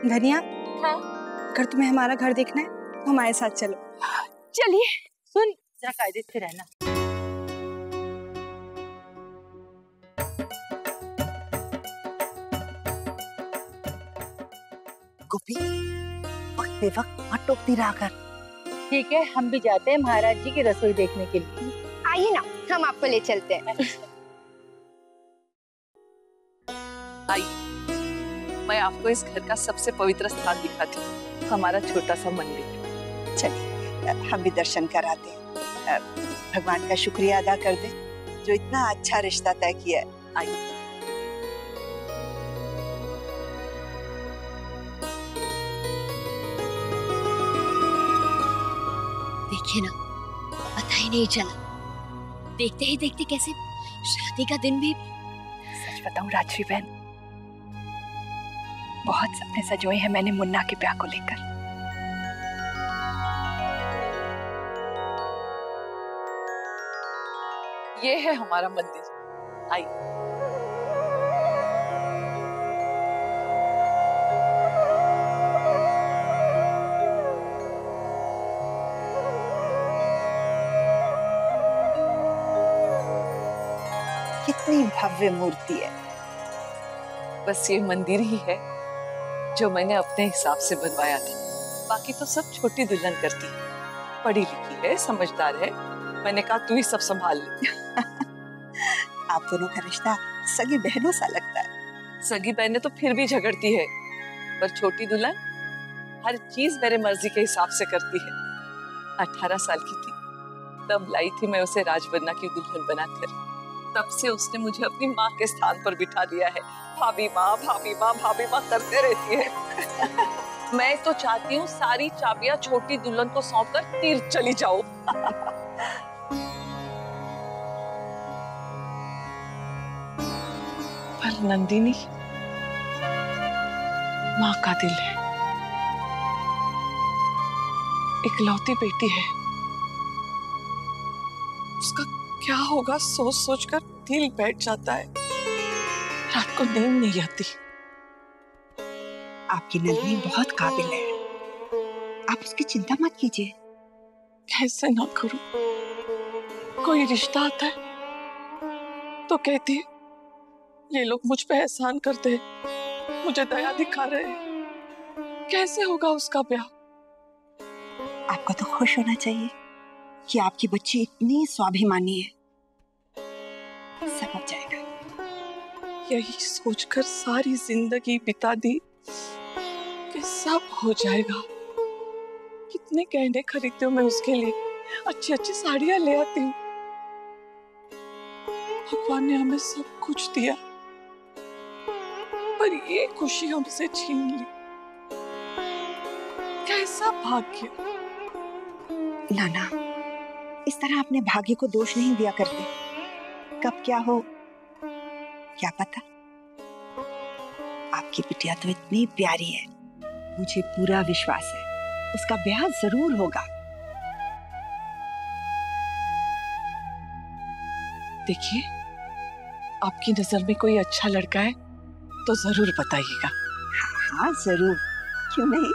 धनिया, हाँ, अगर तुम्हें हमारा घर देखना है तो हमारे साथ चलो। चलिए। सुन, जरा कायदे से रहना। गोपी, वक्त बेवक्त मत टोकती रहा कर। ठीक है, हम भी जाते हैं महाराज जी की रसोई देखने के लिए। आइए ना, हम आपको ले चलते हैं। आइए, मैं आपको इस घर का सबसे पवित्र स्थान दिखाती हूँ, हमारा छोटा सा मंदिर। चलिए, हम भी दर्शन कराते हैं, भगवान का शुक्रिया अदा कर दे जो इतना अच्छा रिश्ता तय किया है। आइए। देखिए ना, पता ही नहीं चला, देखते ही देखते कैसे शादी का दिन भी। सच बताऊं राजश्री बहन, बहुत सपने सजोए हैं मैंने मुन्ना के ब्याह को लेकर। ये है हमारा मंदिर। आई। कितनी भव्य मूर्ति है। बस ये मंदिर ही है जो मैंने अपने हिसाब से बनवाया था, बाकी तो सब छोटी दुल्हन करती है। पढ़ी लिखी है, समझदार है, मैंने कहा तू ही सब संभाल ले। आप दोनों का रिश्ता सगी बहनों सा लगता है। सगी बहनें तो फिर भी झगड़ती है, पर छोटी दुल्हन हर चीज मेरे मर्जी के हिसाब से करती है। 18 साल की थी तब लाई थी मैं उसे राजबन्ना की दुल्हन बनाकर। तब से उसने मुझे अपनी माँ के स्थान पर बिठा दिया है। भाभी माँ, भाभी माँ, भाभी माँ करते रहती है। मैं तो चाहती हूँ सारी चाबियां छोटी दुल्हन को सौंपकर तीर चली जाओ। पर नंदिनी माँ का दिल है, इकलौती बेटी है, उसका क्या होगा सोच सोचकर दिल बैठ जाता है, रात को नींद नहीं आती। आपकी नंदिनी बहुत काबिल है, आप उसकी चिंता मत कीजिए। कैसे ना करूं? कोई रिश्ता आता है तो कहती है ये लोग मुझ पे एहसान करते हैं, मुझे दया दिखा रहे हैं। कैसे होगा उसका ब्याह? आपको तो खुश होना चाहिए कि आपकी बच्ची इतनी स्वाभिमानी है। सब हो जाएगा। यही सोचकर सारी जिंदगी बिता दी कि सब हो जाएगा। कितने गहने खरीदती हूँ मैं उसके लिए, अच्छी अच्छी साड़ियां ले आती हूँ। भगवान ने हमें सब कुछ दिया, पर ये खुशी हमसे छीन ली। कैसा भाग्य। नाना, इस तरह अपने भाग्य को दोष नहीं दिया करते। कब क्या हो क्या पता। आपकी बिटिया तो इतनी प्यारी है, मुझे पूरा विश्वास है उसका ब्याह जरूर होगा। देखिए, आपकी नजर में कोई अच्छा लड़का है तो जरूर बताइएगा। हाँ जरूर, क्यों नहीं।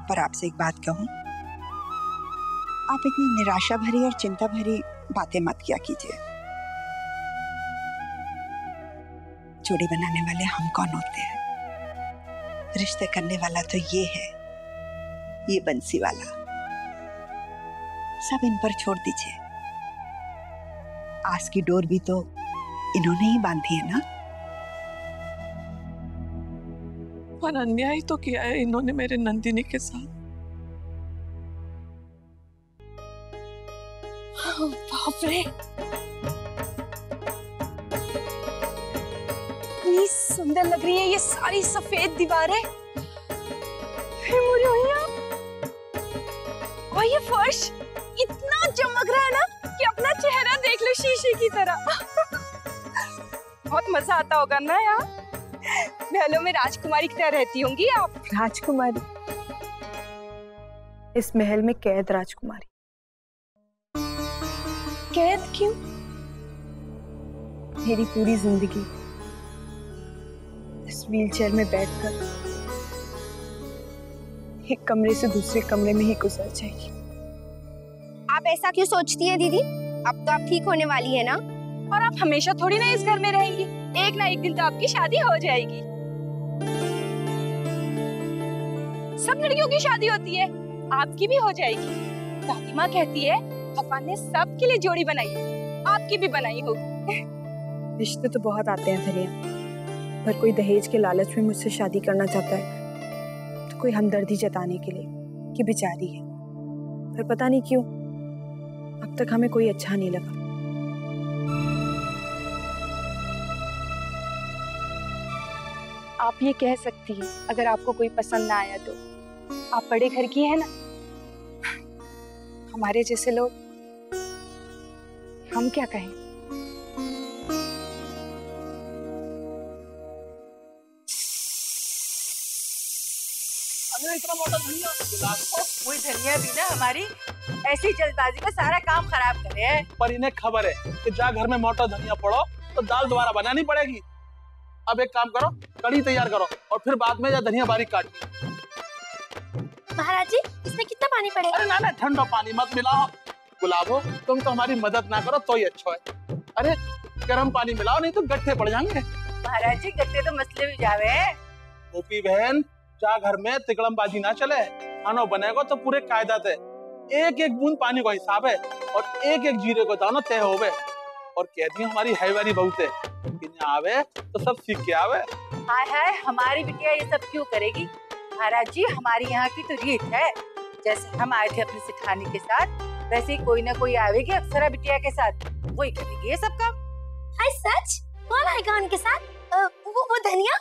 पर आपसे एक बात कहूं, आप इतनी निराशा भरी और चिंता भरी बातें मत किया कीजिए। जोड़ी बनाने वाले हम कौन होते हैं? रिश्ते करने वाला तो ये है, ये बंसी वाला। सब इन पर छोड़ दीजिए। आस की डोर भी तो इन्होंने ही बांधी है ना। पर अन्याय तो किया है इन्होंने मेरे नंदिनी के साथ। बाप रे, इतनी सुंदर लग रही है ये सारी सफेद दीवारें, फिर मुरैया और ये फर्श इतना चमक रहा है ना कि अपना चेहरा देख लो शीशे की तरह। बहुत मजा आता होगा ना यहाँ। महलों में राजकुमारी की तरह रहती होंगी आप। राजकुमारी? इस महल में कैद राजकुमारी। कैद क्यों? मेरी पूरी जिंदगी इस व्हीलचेयर में बैठकर एक कमरे से दूसरे कमरे में ही गुजर जाएगी। आप ऐसा क्यों सोचती हैं दीदी? अब तो आप ठीक होने वाली है ना, और आप हमेशा थोड़ी ना इस घर में रहेंगी। एक ना एक दिन तो आपकी शादी हो जाएगी। सब लड़कियों की शादी होती है, आपकी भी हो जाएगी। दादी माँ कहती है भगवान ने सबके लिए जोड़ी बनाई है, आपकी भी बनाई होगी। रिश्ते तो बहुत आते हैं धनिया, पर कोई दहेज के लालच में मुझसे शादी करना चाहता है तो कोई हमदर्दी जताने के लिए कि बेचारी है। पर पता नहीं क्यों अब तक हमें कोई अच्छा नहीं लगा। आप ये कह सकती हैं अगर आपको कोई पसंद ना आया तो। आप बड़े घर की है ना, हमारे जैसे लोग हम क्या कहें। ना इतना मोटा धनिया। वही धनिया भी ना हमारी ऐसी जल्दबाजी में सारा काम खराब करे है। पर इन्हें खबर है कि जहाँ घर में मोटा धनिया पड़ो तो दाल दोबारा बनानी पड़ेगी। अब एक काम करो, कढ़ी तैयार करो और फिर बाद में या धनिया बारीक काटनी। महाराज जी, इसमें कितना पानी पड़ेगा? अरे ना ठंडा पानी मत मिलाओ। गुलाबो, तुम तो हमारी मदद ना करो तो ही अच्छा है। अरे गर्म पानी मिलाओ, नहीं तो गट्ठे पड़ जाएंगे। महाराज जी, गट्ठे तो मसले भी जावे। गोपी बहन, जा घर में तिकड़मबाजी ना चले। खाना बनेगा तो पूरे कायदा थे। एक एक बूंद पानी का हिसाब है और एक एक जीरे को दाना तय होवे। और कह दी हमारी है वाली बहुत है, आवे तो सब सीख के आवे। हाय हाय, हमारी बिटिया ये सब क्यों करेगी? महाराज जी, हमारी यहाँ की तो रीत है, जैसे हम आए थे अपनी सिठानी के साथ, वैसे ही कोई ना कोई आवेगी अप्सरा बिटिया के साथ, वही करेगी ये सब काम। हाय सच? कौन आएगा उनके साथ? वो धनिया?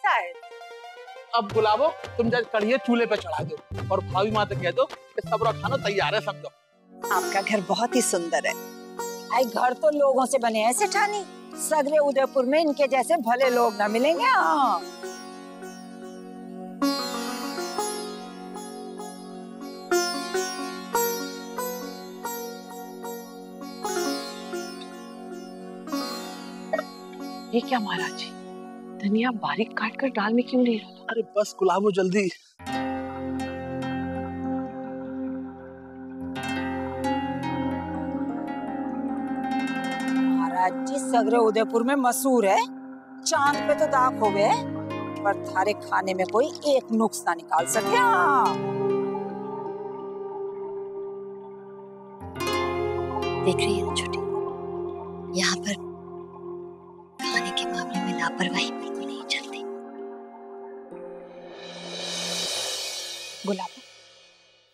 शायद। अब गुलाबो, तुम जब कढ़िए चूल्हे पे चढ़ा दो और भाभी माँ से कह दो कि सबरा खाना तैयार है समझो। आपका घर बहुत ही सुंदर है। आई घर तो लोगों से बने हैं सेठानी, सगरे उदयपुर में इनके जैसे भले लोग ना मिलेंगे। हाँ। ये क्या महाराज जी, धनिया बारीक काट कर दाल में क्यों नहीं डाला? अरे बस गुलाबो जल्दी। महाराज जी, सगरे उदयपुर में मशहूर है, चांद पे तो दाग हो गए, पर थारे खाने में कोई एक नुक्स ना निकाल सके। देख रही है ना छोटी, यहाँ पर खाने के मामले में लापरवाही बिल्कुल नहीं चलती। गुलाब,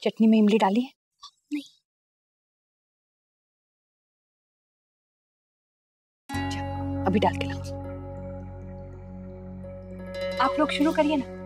चटनी में इमली डाली है? नहीं। अभी डाल के लाओ। आप लोग शुरू करिए ना।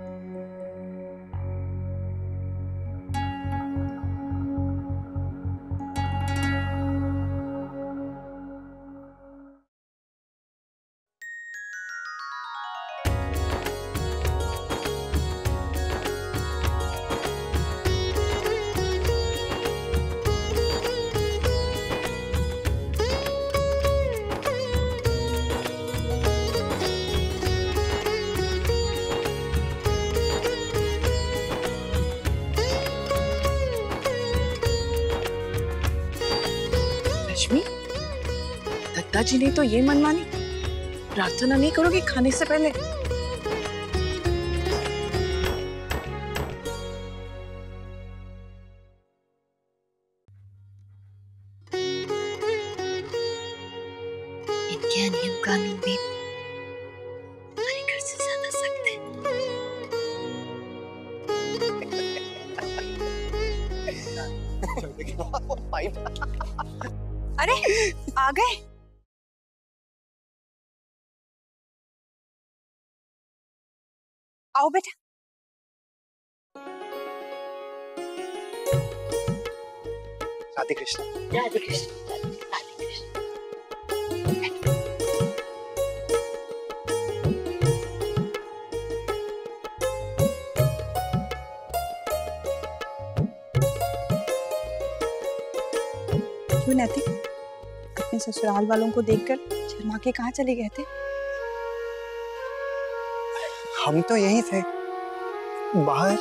दादाजी ने तो ये मनमानी, प्रार्थना नहीं करोगी खाने से पहले? इनके नियम कानून भी हमारे घर से ज्यादा सख्त है। अरे आ गए। आओ बेटा। राधे कृष्ण। राधे कृष्ण। राधे कृष्ण। क्यों नैतिक, अपने ससुराल वालों को देखकर शर्मा के कहाँ चले गए थे? हम तो यही थे, बाहर।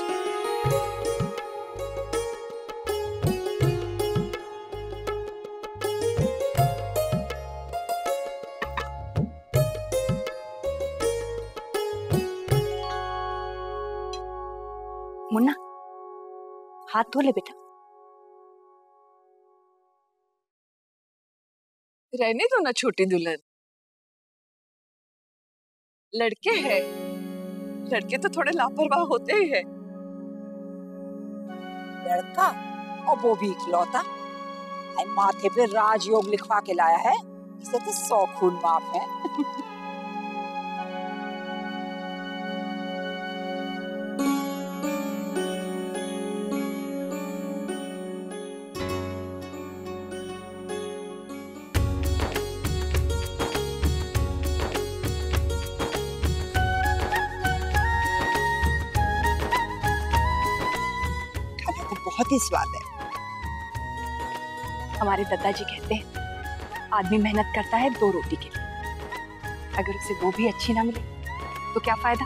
मुन्ना, हाथ धो ले बेटा। रहने दो ना छोटी दुल्हन, लड़के हैं, लड़के तो थोड़े लापरवाह होते ही हैं। लड़का और वो भी इकलौता, माथे पे राजयोग लिखवा के लाया है, इसे तो 100 खून माफ है। बहुत ही स्वाद है। हमारे दादाजी कहते हैं आदमी मेहनत करता है 2 रोटी के लिए, अगर उसे वो भी अच्छी ना मिले तो क्या फायदा।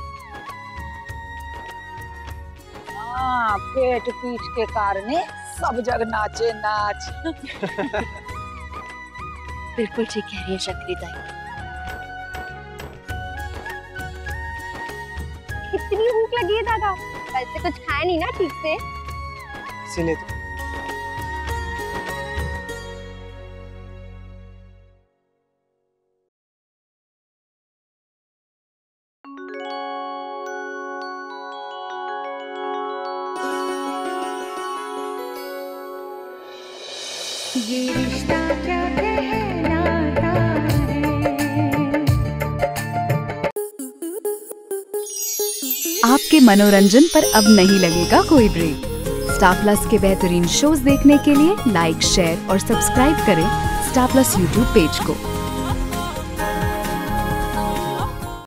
हाँ, पेट पीठ के कारण सब जग नाचे नाच। बिल्कुल ठीक कह रही है शक्ति ताई। इतनी भूख लगी है दादा, वैसे कुछ खाया नहीं ना ठीक से, इसीलिए तो। ये रिश्ता क्या कहलाता है। आपके मनोरंजन पर अब नहीं लगेगा कोई ब्रेक। स्टार प्लस के बेहतरीन शोज देखने के लिए लाइक, शेयर और सब्सक्राइब करें स्टार प्लस यूट्यूब पेज को।